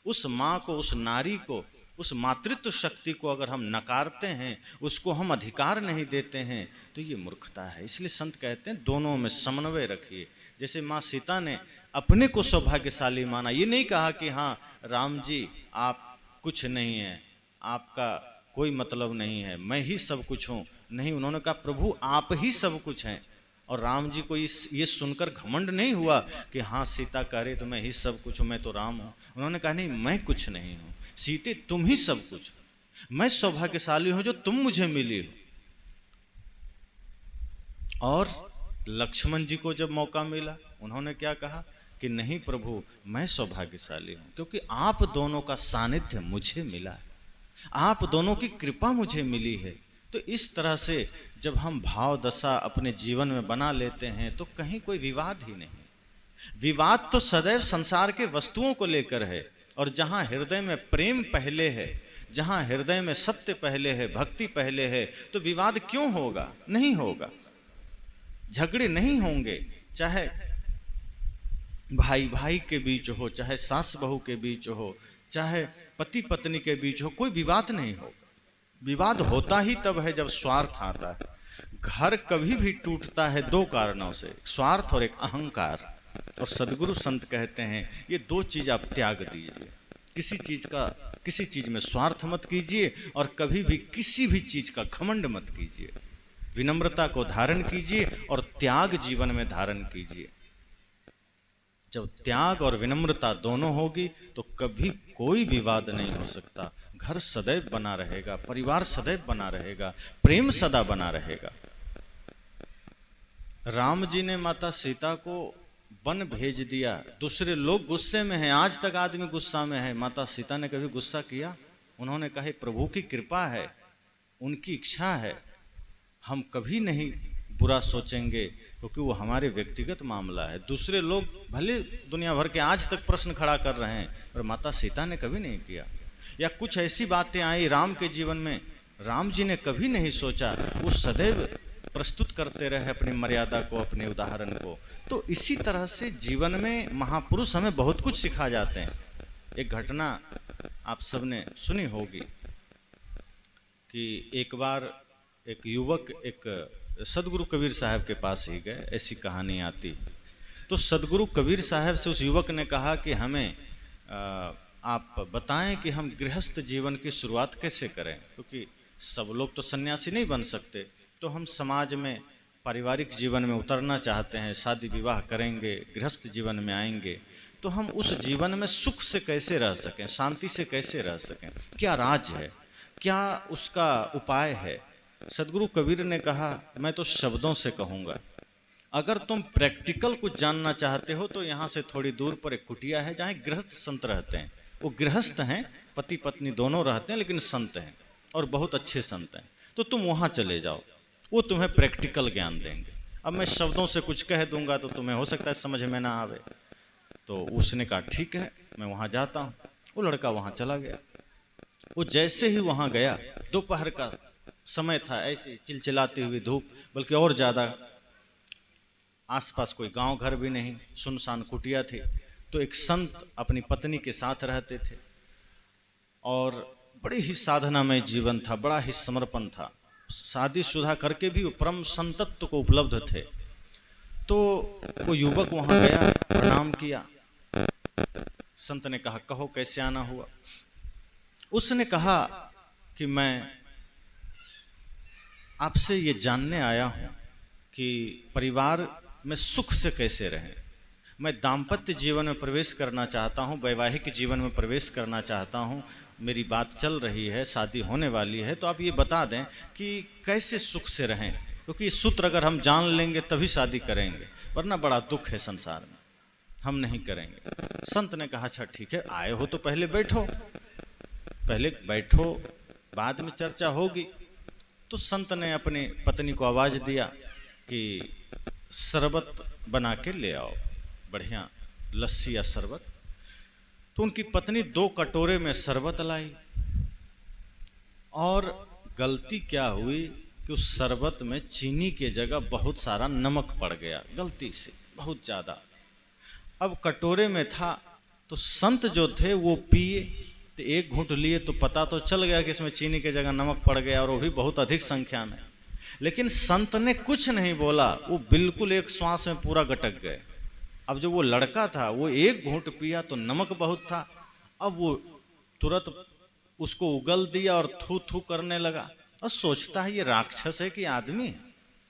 उस माँ को, उस नारी को, उस मातृत्व शक्ति को अगर हम नकारते हैं, उसको हम अधिकार नहीं देते हैं, तो ये मूर्खता है। इसलिए संत कहते हैं दोनों में समन्वय रखिए। जैसे माँ सीता ने अपने को सौभाग्यशाली माना, ये नहीं कहा कि हाँ राम जी आप कुछ नहीं हैं, आपका कोई मतलब नहीं है, मैं ही सब कुछ हूँ। नहीं, उन्होंने कहा प्रभु आप ही सब कुछ हैं। और राम जी को ये सुनकर घमंड नहीं हुआ कि हाँ सीता कह रही तो मैं ही सब कुछ हूँ, मैं तो राम हूँ। उन्होंने कहा नहीं, मैं कुछ नहीं हूँ, सीते तुम ही सब कुछ, मैं सौभाग्यशाली हूँ जो तुम मुझे मिली हो। और लक्ष्मण जी को जब मौका मिला उन्होंने क्या कहा कि नहीं प्रभु मैं सौभाग्यशाली हूँ, क्योंकि आप दोनों का सानिध्य मुझे मिला है, आप दोनों की कृपा मुझे मिली है। तो इस तरह से जब हम भाव दशा अपने जीवन में बना लेते हैं तो कहीं कोई विवाद ही नहीं। विवाद तो सदैव संसार के वस्तुओं को लेकर है, और जहाँ हृदय में प्रेम पहले है, जहाँ हृदय में सत्य पहले है, भक्ति पहले है, तो विवाद क्यों होगा? नहीं होगा, झगड़े नहीं होंगे। चाहे भाई भाई के बीच हो, चाहे सास बहू के बीच हो, चाहे पति पत्नी के बीच हो, कोई विवाद नहीं होगा। विवाद होता ही तब है जब स्वार्थ आता है। घर कभी भी टूटता है दो कारणों से, एक स्वार्थ और एक अहंकार। और सदगुरु संत कहते हैं ये दो चीज आप त्याग दीजिए। किसी चीज में स्वार्थ मत कीजिए और कभी भी किसी भी चीज का घमंड मत कीजिए। विनम्रता को धारण कीजिए और त्याग जीवन में धारण कीजिए। जब त्याग और विनम्रता दोनों होगी तो कभी कोई विवाद नहीं हो सकता। घर सदैव बना रहेगा, परिवार सदैव बना रहेगा, प्रेम सदा बना रहेगा। राम जी ने माता सीता को वन भेज दिया, दूसरे लोग गुस्से में हैं, आज तक आदमी गुस्सा में है। माता सीता ने कभी गुस्सा किया? उन्होंने कहा प्रभु की कृपा है, उनकी इच्छा है, हम कभी नहीं बुरा सोचेंगे, क्योंकि वो हमारे व्यक्तिगत मामला है। दूसरे लोग भले दुनिया भर के आज तक प्रश्न खड़ा कर रहे हैं, पर माता सीता ने कभी नहीं किया। या कुछ ऐसी बातें आई राम के जीवन में, राम जी ने कभी नहीं सोचा, वो सदैव प्रस्तुत करते रहे अपनी मर्यादा को, अपने उदाहरण को। तो इसी तरह से जीवन में महापुरुष हमें बहुत कुछ सिखा जाते हैं। एक घटना आप सबने सुनी होगी कि एक बार एक युवक एक सदगुरु कबीर साहब के पास ही गए, ऐसी कहानी आती। तो सदगुरु कबीर साहब से उस युवक ने कहा कि हमें आप बताएं कि हम गृहस्थ जीवन की शुरुआत कैसे करें, क्योंकि सब लोग तो सन्यासी नहीं बन सकते, तो हम समाज में पारिवारिक जीवन में उतरना चाहते हैं, शादी विवाह करेंगे, गृहस्थ जीवन में आएंगे, तो हम उस जीवन में सुख से कैसे रह सकें, शांति से कैसे रह सकें, क्या राज है, क्या उसका उपाय है। सदगुरु कबीर ने कहा मैं तो शब्दों से कहूँगा, अगर तुम प्रैक्टिकल कुछ जानना चाहते हो तो यहाँ से थोड़ी दूर पर एक कुटिया है जहाँ गृहस्थ संत रहते हैं। वो गृहस्थ हैं, पति पत्नी दोनों रहते हैं, लेकिन संत हैं और बहुत अच्छे संत हैं, तो तुम वहाँ चले जाओ, वो तुम्हें प्रैक्टिकल ज्ञान देंगे। अब मैं शब्दों से कुछ कह दूंगा तो तुम्हें हो सकता है समझ में ना आवे। तो उसने कहा ठीक है मैं वहाँ जाता हूँ। वो लड़का वहाँ चला गया। वो जैसे ही वहाँ गया, दोपहर का समय था, ऐसे चिलचिलाती हुई धूप, बल्कि और ज़्यादा, आसपास कोई गांव घर भी नहीं, सुनसान कुटिया थी। तो एक संत अपनी पत्नी के साथ रहते थे और बड़ी ही साधनामय जीवन था, बड़ा ही समर्पण था, शादीशुदा करके भी वो परम संतत्व को उपलब्ध थे। तो वो युवक वहाँ गया, प्रणाम किया। संत ने कहा कहो कैसे आना हुआ। उसने कहा कि मैं आपसे ये जानने आया हूँ कि परिवार में सुख से कैसे रहें। मैं दाम्पत्य जीवन में प्रवेश करना चाहता हूँ, वैवाहिक जीवन में प्रवेश करना चाहता हूँ, मेरी बात चल रही है, शादी होने वाली है, तो आप ये बता दें कि कैसे सुख से रहें, क्योंकि ये सूत्र अगर हम जान लेंगे तभी शादी करेंगे, वरना बड़ा दुख है संसार में, हम नहीं करेंगे। संत ने कहा अच्छा ठीक है, आए हो तो पहले बैठो, बाद में चर्चा होगी। तो संत ने अपनी पत्नी को आवाज़ दिया कि शरबत बना के ले आओ, बढ़िया लस्सी या शरबत। तो उनकी पत्नी 2 कटोरे में शरबत लाई, और गलती क्या हुई कि उस शरबत में चीनी के जगह बहुत सारा नमक पड़ गया, गलती से बहुत ज़्यादा। अब कटोरे में था तो संत जो थे वो पिए, तो एक घूंट लिए तो पता तो चल गया कि इसमें चीनी के जगह नमक पड़ गया, और वो भी बहुत अधिक संख्या में। लेकिन संत ने कुछ नहीं बोला, वो बिल्कुल एक श्वास में पूरा गटक गए। अब जो वो लड़का था वो एक घूंट पिया तो नमक बहुत था, अब वो तुरंत उसको उगल दिया और थू थू करने लगा, और सोचता है ये राक्षस है कि आदमी,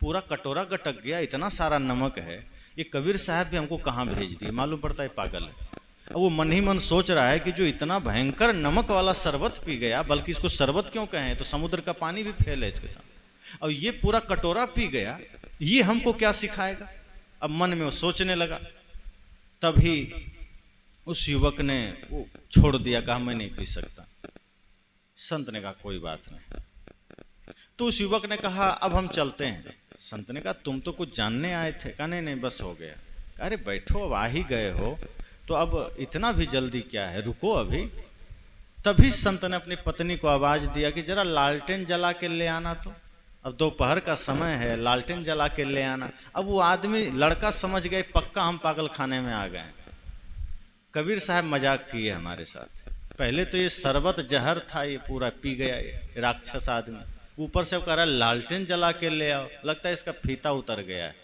पूरा कटोरा गटक गया, इतना सारा नमक है, ये कबीर साहब भी हमको कहाँ भेज दिए, मालूम पड़ता है पागल है। अब वो मन ही मन सोच रहा है कि जो इतना भयंकर नमक वाला शरबत पी गया, बल्कि इसको शरबत क्यों कहें, तो समुद्र का पानी भी फेल है इसके साथ, अब ये पूरा कटोरा पी गया, ये हमको क्या सिखाएगा। अब मन में वो सोचने लगा, तभी उस युवक ने वो छोड़ दिया, कहा मैं नहीं पी सकता। संत ने कहा कोई बात नहीं। तो उस युवक ने कहा अब हम चलते हैं। संत ने कहा तुम तो कुछ जानने आए थे। कहा नहीं नहीं बस हो गया। अरे बैठो, अब आ ही गए हो तो अब इतना भी जल्दी क्या है, रुको अभी। तभी संत ने अपनी पत्नी को आवाज दिया कि जरा लालटेन जला के ले आना। तो अब दोपहर का समय है, लालटेन जला के ले आना। अब वो आदमी लड़का समझ गए पक्का हम पागल खाने में आ गए। कबीर साहब मजाक किए हमारे साथ। पहले तो ये शरबत जहर था, ये पूरा पी गया ये राक्षस आदमी। ऊपर से वो कह रहा है लालटेन जला के ले आओ, लगता है इसका फीता उतर गया है।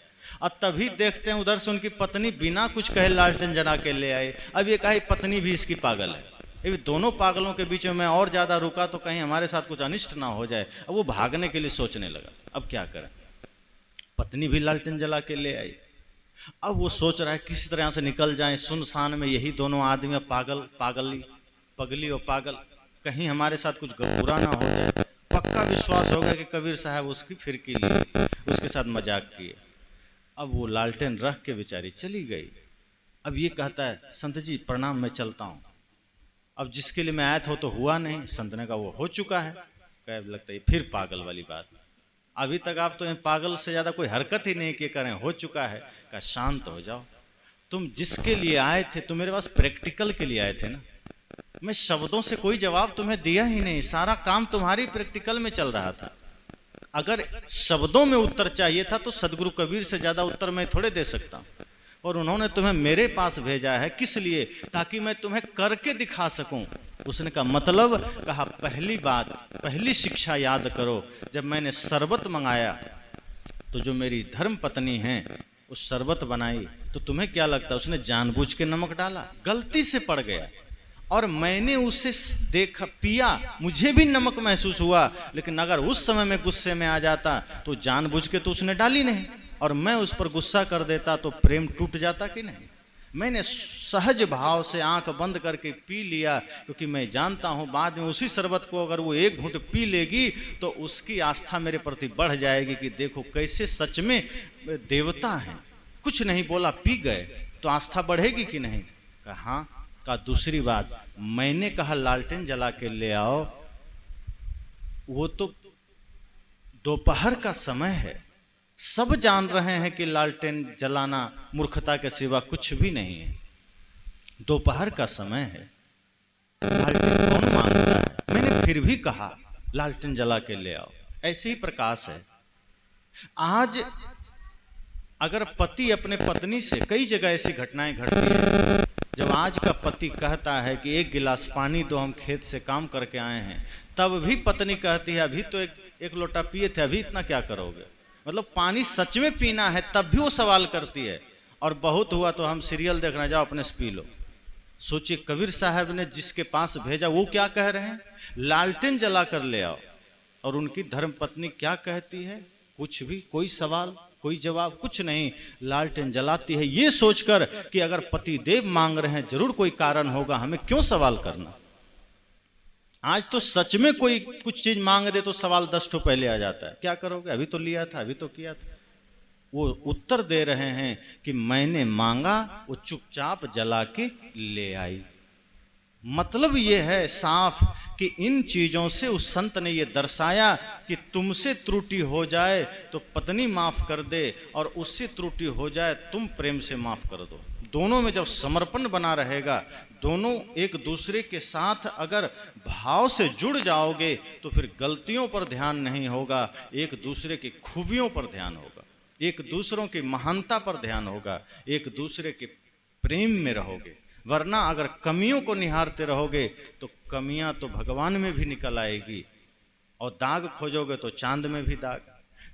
और तभी देखते हैं उधर से उनकी पत्नी बिना कुछ कहे लालटेन जला के ले आए। अब ये कहा पत्नी भी इसकी पागल है। ये दोनों पागलों के बीच में मैं और ज़्यादा रुका तो कहीं हमारे साथ कुछ अनिष्ट ना हो जाए। अब वो भागने के लिए सोचने लगा, अब क्या करें। पत्नी भी लालटेन जला के ले आई। अब वो सोच रहा है किसी तरह से निकल जाए, सुनसान में यही दोनों आदमी पगली और पागल, कहीं हमारे साथ कुछ बुरा ना हो जाए। पक्का विश्वास होगा कि कबीर साहब उसकी फिरकी ली, उसके साथ मजाक किए। अब वो लालटेन रख के बेचारी चली गई। अब ये कहता है संत जी प्रणाम, मैं चलता हूँ। अब जिसके लिए मैं आया था तो हुआ नहीं। संत ने कहा वो हो चुका है। कह लगता है फिर पागल वाली बात, अभी तक आप तो पागल से ज़्यादा कोई हरकत ही नहीं किए, करें हो चुका है। कहा शांत हो जाओ, तुम जिसके लिए आए थे, तुम मेरे पास प्रैक्टिकल के लिए आए थे ना। मैं शब्दों से कोई जवाब तुम्हें दिया ही नहीं, सारा काम तुम्हारी प्रैक्टिकल में चल रहा था। अगर शब्दों में उत्तर चाहिए था तो सदगुरु कबीर से ज़्यादा उत्तर मैं थोड़े दे सकता हूँ। और उन्होंने तुम्हें मेरे पास भेजा है किस लिए, ताकि मैं तुम्हें करके दिखा सकूं। उसने कहा मतलब, कहा पहली बात, पहली शिक्षा याद करो। जब मैंने शरबत मंगाया तो जो मेरी धर्म पत्नी है उस शरबत बनाई, तो तुम्हें क्या लगता उसने जानबूझ के नमक डाला? गलती से पड़ गया और मैंने उसे देखा, पिया, मुझे भी नमक महसूस हुआ। लेकिन अगर उस समय में गुस्से में आ जाता तो जानबूझ के तो उसने डाली नहीं, और मैं उस पर गुस्सा कर देता तो प्रेम टूट जाता कि नहीं। मैंने सहज भाव से आंख बंद करके पी लिया, क्योंकि मैं जानता हूं बाद में उसी शरबत को अगर वो एक घूंट पी लेगी तो उसकी आस्था मेरे प्रति बढ़ जाएगी कि देखो कैसे सच में देवता हैं। कुछ नहीं बोला, पी गए, तो आस्था बढ़ेगी कि नहीं? कहा हाँ। कहा दूसरी बात, मैंने कहा लालटेन जला के ले आओ, वो तो दोपहर का समय है, सब जान रहे हैं कि लालटेन जलाना मूर्खता के सिवा कुछ भी नहीं है। दोपहर का समय है, लालटेन कौन मांगता है? मैंने फिर भी कहा लालटेन जला के ले आओ। ऐसे ही प्रकाश है। आज अगर पति अपने पत्नी से, कई जगह ऐसी घटनाएं घटती है, जब आज का पति कहता है कि एक गिलास पानी दो, हम खेत से काम करके आए हैं, तब भी पत्नी कहती है अभी तो एक लोटा पिए थे, अभी इतना क्या करोगे? मतलब पानी सच में पीना है तब भी वो सवाल करती है। और बहुत हुआ तो हम सीरियल देखना, जाओ अपने से पी लो। सोचिए कबीर साहब ने जिसके पास भेजा वो क्या कह रहे हैं, लालटेन जला कर ले आओ, और उनकी धर्मपत्नी क्या कहती है? कुछ भी, कोई सवाल, कोई जवाब, कुछ नहीं, लालटेन जलाती है, ये सोचकर कि अगर पति देव मांग रहे हैं जरूर कोई कारण होगा, हमें क्यों सवाल करना। आज तो सच में कोई कुछ चीज मांग दे तो सवाल 10 ठो पहले आ जाता है, क्या करोगे, अभी तो लिया था, अभी तो किया था। वो उत्तर दे रहे हैं कि मैंने मांगा, वो चुपचाप जला के ले आई। मतलब ये है साफ कि इन चीजों से उस संत ने ये दर्शाया कि तुमसे त्रुटि हो जाए तो पत्नी माफ कर दे, और उससे त्रुटि हो जाए तुम प्रेम से माफ कर दो। दोनों में जब समर्पण बना रहेगा, दोनों एक दूसरे के साथ अगर भाव से जुड़ जाओगे तो फिर गलतियों पर ध्यान नहीं होगा, एक दूसरे की खूबियों पर ध्यान होगा, एक दूसरों की महानता पर ध्यान होगा, एक दूसरे के प्रेम में रहोगे। वरना अगर कमियों को निहारते रहोगे तो कमियां तो भगवान में भी निकल आएगी, और दाग खोजोगे तो चांद में भी दाग।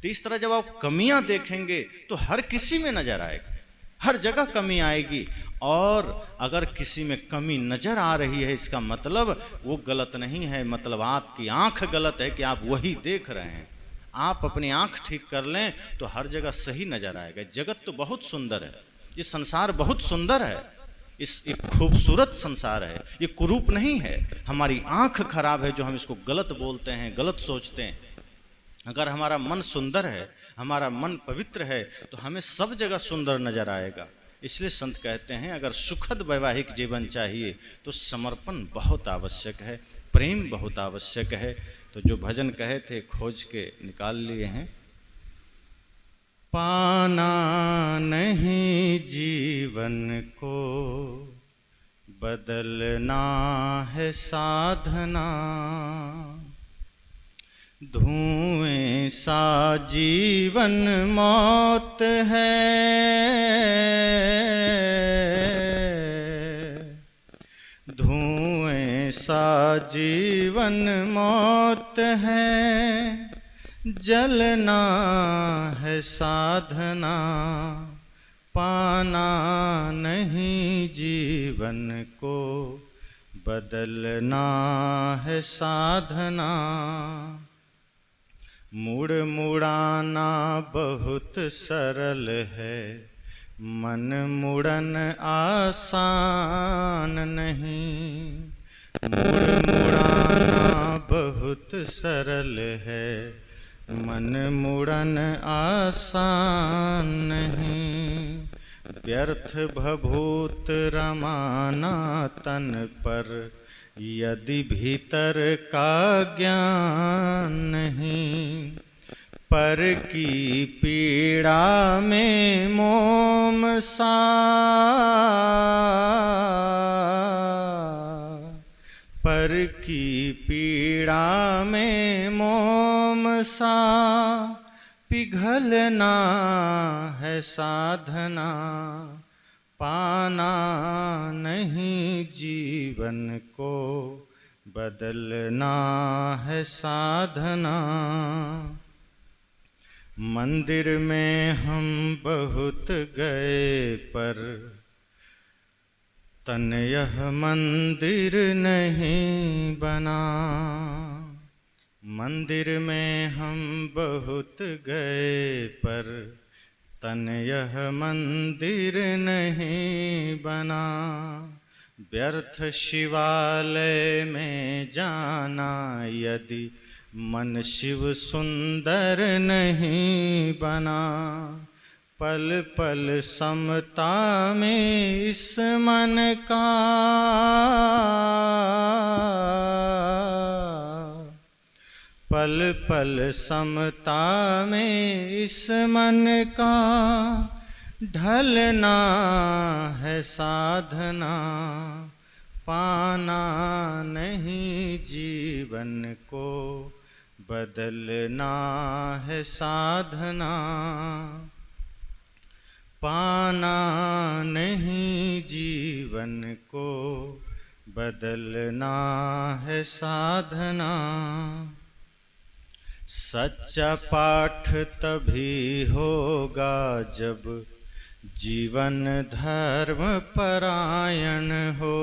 तो इस तरह जब आप कमियां देखेंगे तो हर किसी में नजर आएगा, हर जगह कमी आएगी। और अगर किसी में कमी नजर आ रही है, इसका मतलब वो गलत नहीं है, मतलब आपकी आंख गलत है कि आप वही देख रहे हैं। आप अपनी आंख ठीक कर लें तो हर जगह सही नजर आएगा। जगत तो बहुत सुंदर है, ये संसार बहुत सुंदर है, एक खूबसूरत संसार है, ये कुरूप नहीं है। हमारी आंख खराब है जो हम इसको गलत बोलते हैं, गलत सोचते हैं। अगर हमारा मन सुंदर है, हमारा मन पवित्र है, तो हमें सब जगह सुंदर नजर आएगा। इसलिए संत कहते हैं अगर सुखद वैवाहिक जीवन चाहिए तो समर्पण बहुत आवश्यक है, प्रेम बहुत आवश्यक है। तो जो भजन कहे थे खोज के निकाल लिए हैं। पाना नहीं जीवन को बदलना है साधना, धुएं सा जीवन मौत है, धुएं सा जीवन मौत है, जलना है साधना, पाना नहीं जीवन को, बदलना है साधना। मुड़ मुड़ाना बहुत सरल है, मन मुड़न आसान नहीं। मुड़ मुड़ाना बहुत सरल है, मन मुड़न आसान नहीं। व्यर्थ भभूत रमाना तन पर, यदि भीतर का ज्ञान नहीं। पर की पीड़ा में मोम सा, पर की पीड़ा में मोम सा, पिघलना है साधना, पाना नहीं जीवन को, बदलना है साधना। मंदिर में हम बहुत गए पर तन यह मंदिर नहीं बना। मंदिर में हम बहुत गए पर तन यह मंदिर नहीं बना। व्यर्थ शिवालय में जाना यदि मन शिव सुंदर नहीं बना। पल पल समता में इस मन का, पल पल समता में इस मन का, ढलना है साधना, पाना नहीं जीवन को, बदलना है साधना, पाना नहीं जीवन को, बदलना है साधना। सच्चा पाठ तभी होगा जब जीवन धर्म परायण हो।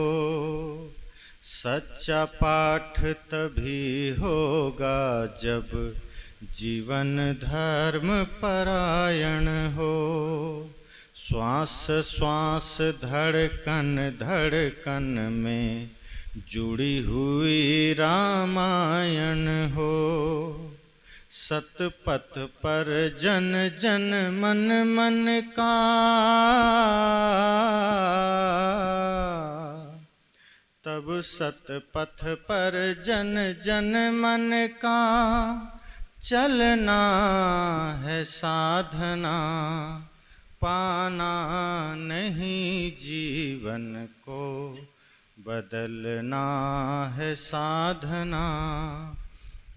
सच्चा पाठ तभी होगा जब जीवन धर्म परायण हो। श्वास श्वास धड़कन धड़कन में जुड़ी हुई रामायण हो। सतपथ पर जन जन मन मन का, तब सतपथ पर जन जन मन का, चलना है साधना, पाना नहीं जीवन को, बदलना है साधना,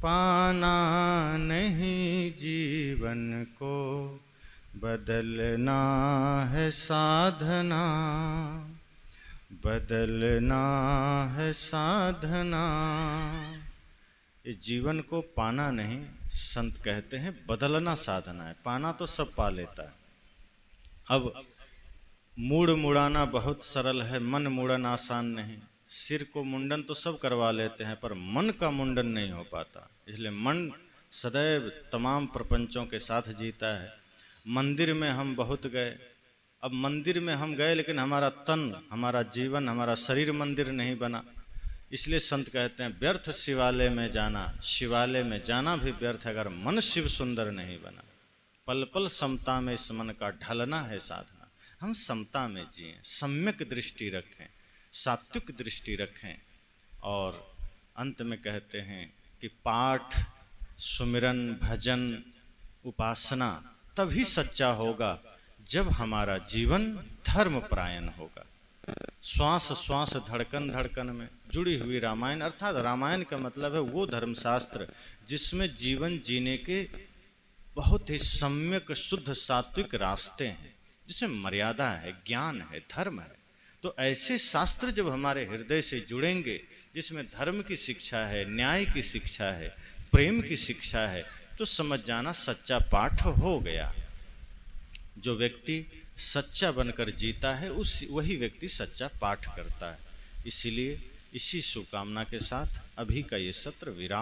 पाना नहीं जीवन को, बदलना है साधना, बदलना है साधना। इस जीवन को पाना नहीं, संत कहते हैं बदलना साधना है। पाना तो सब पा लेता है। अब मूड मुड़ाना बहुत सरल है, मन मुड़न आसान नहीं। सिर को मुंडन तो सब करवा लेते हैं, पर मन का मुंडन नहीं हो पाता। इसलिए मन सदैव तमाम प्रपंचों के साथ जीता है। मंदिर में हम बहुत गए, अब मंदिर में हम गए लेकिन हमारा तन, हमारा जीवन, हमारा शरीर मंदिर नहीं बना। इसलिए संत कहते हैं व्यर्थ शिवालय में जाना। शिवालय में जाना भी व्यर्थ है अगर मन शिव सुंदर नहीं बना। पल पल समता में इस मन का ढलना है साधना। हम समता में जिएं, सम्यक दृष्टि रखें, सात्विक दृष्टि रखें। और अंत में कहते हैं कि पाठ, सुमिरन, भजन, उपासना तभी सच्चा होगा जब हमारा जीवन धर्मपरायण होगा। श्वास श्वास धड़कन धड़कन में जुड़ी हुई रामायण, अर्थात रामायण का मतलब है वो धर्मशास्त्र जिसमें जीवन जीने के बहुत ही सम्यक शुद्ध सात्विक रास्ते हैं, जिसमें मर्यादा है, ज्ञान है, धर्म है। तो ऐसे शास्त्र जब हमारे हृदय से जुड़ेंगे, जिसमें धर्म की शिक्षा है, न्याय की शिक्षा है, प्रेम की शिक्षा है, तो समझ जाना सच्चा पाठ हो गया। जो व्यक्ति सच्चा बनकर जीता है वही व्यक्ति सच्चा पाठ करता है। इसीलिए इसी शुभकामना के साथ अभी का ये सत्र विराम।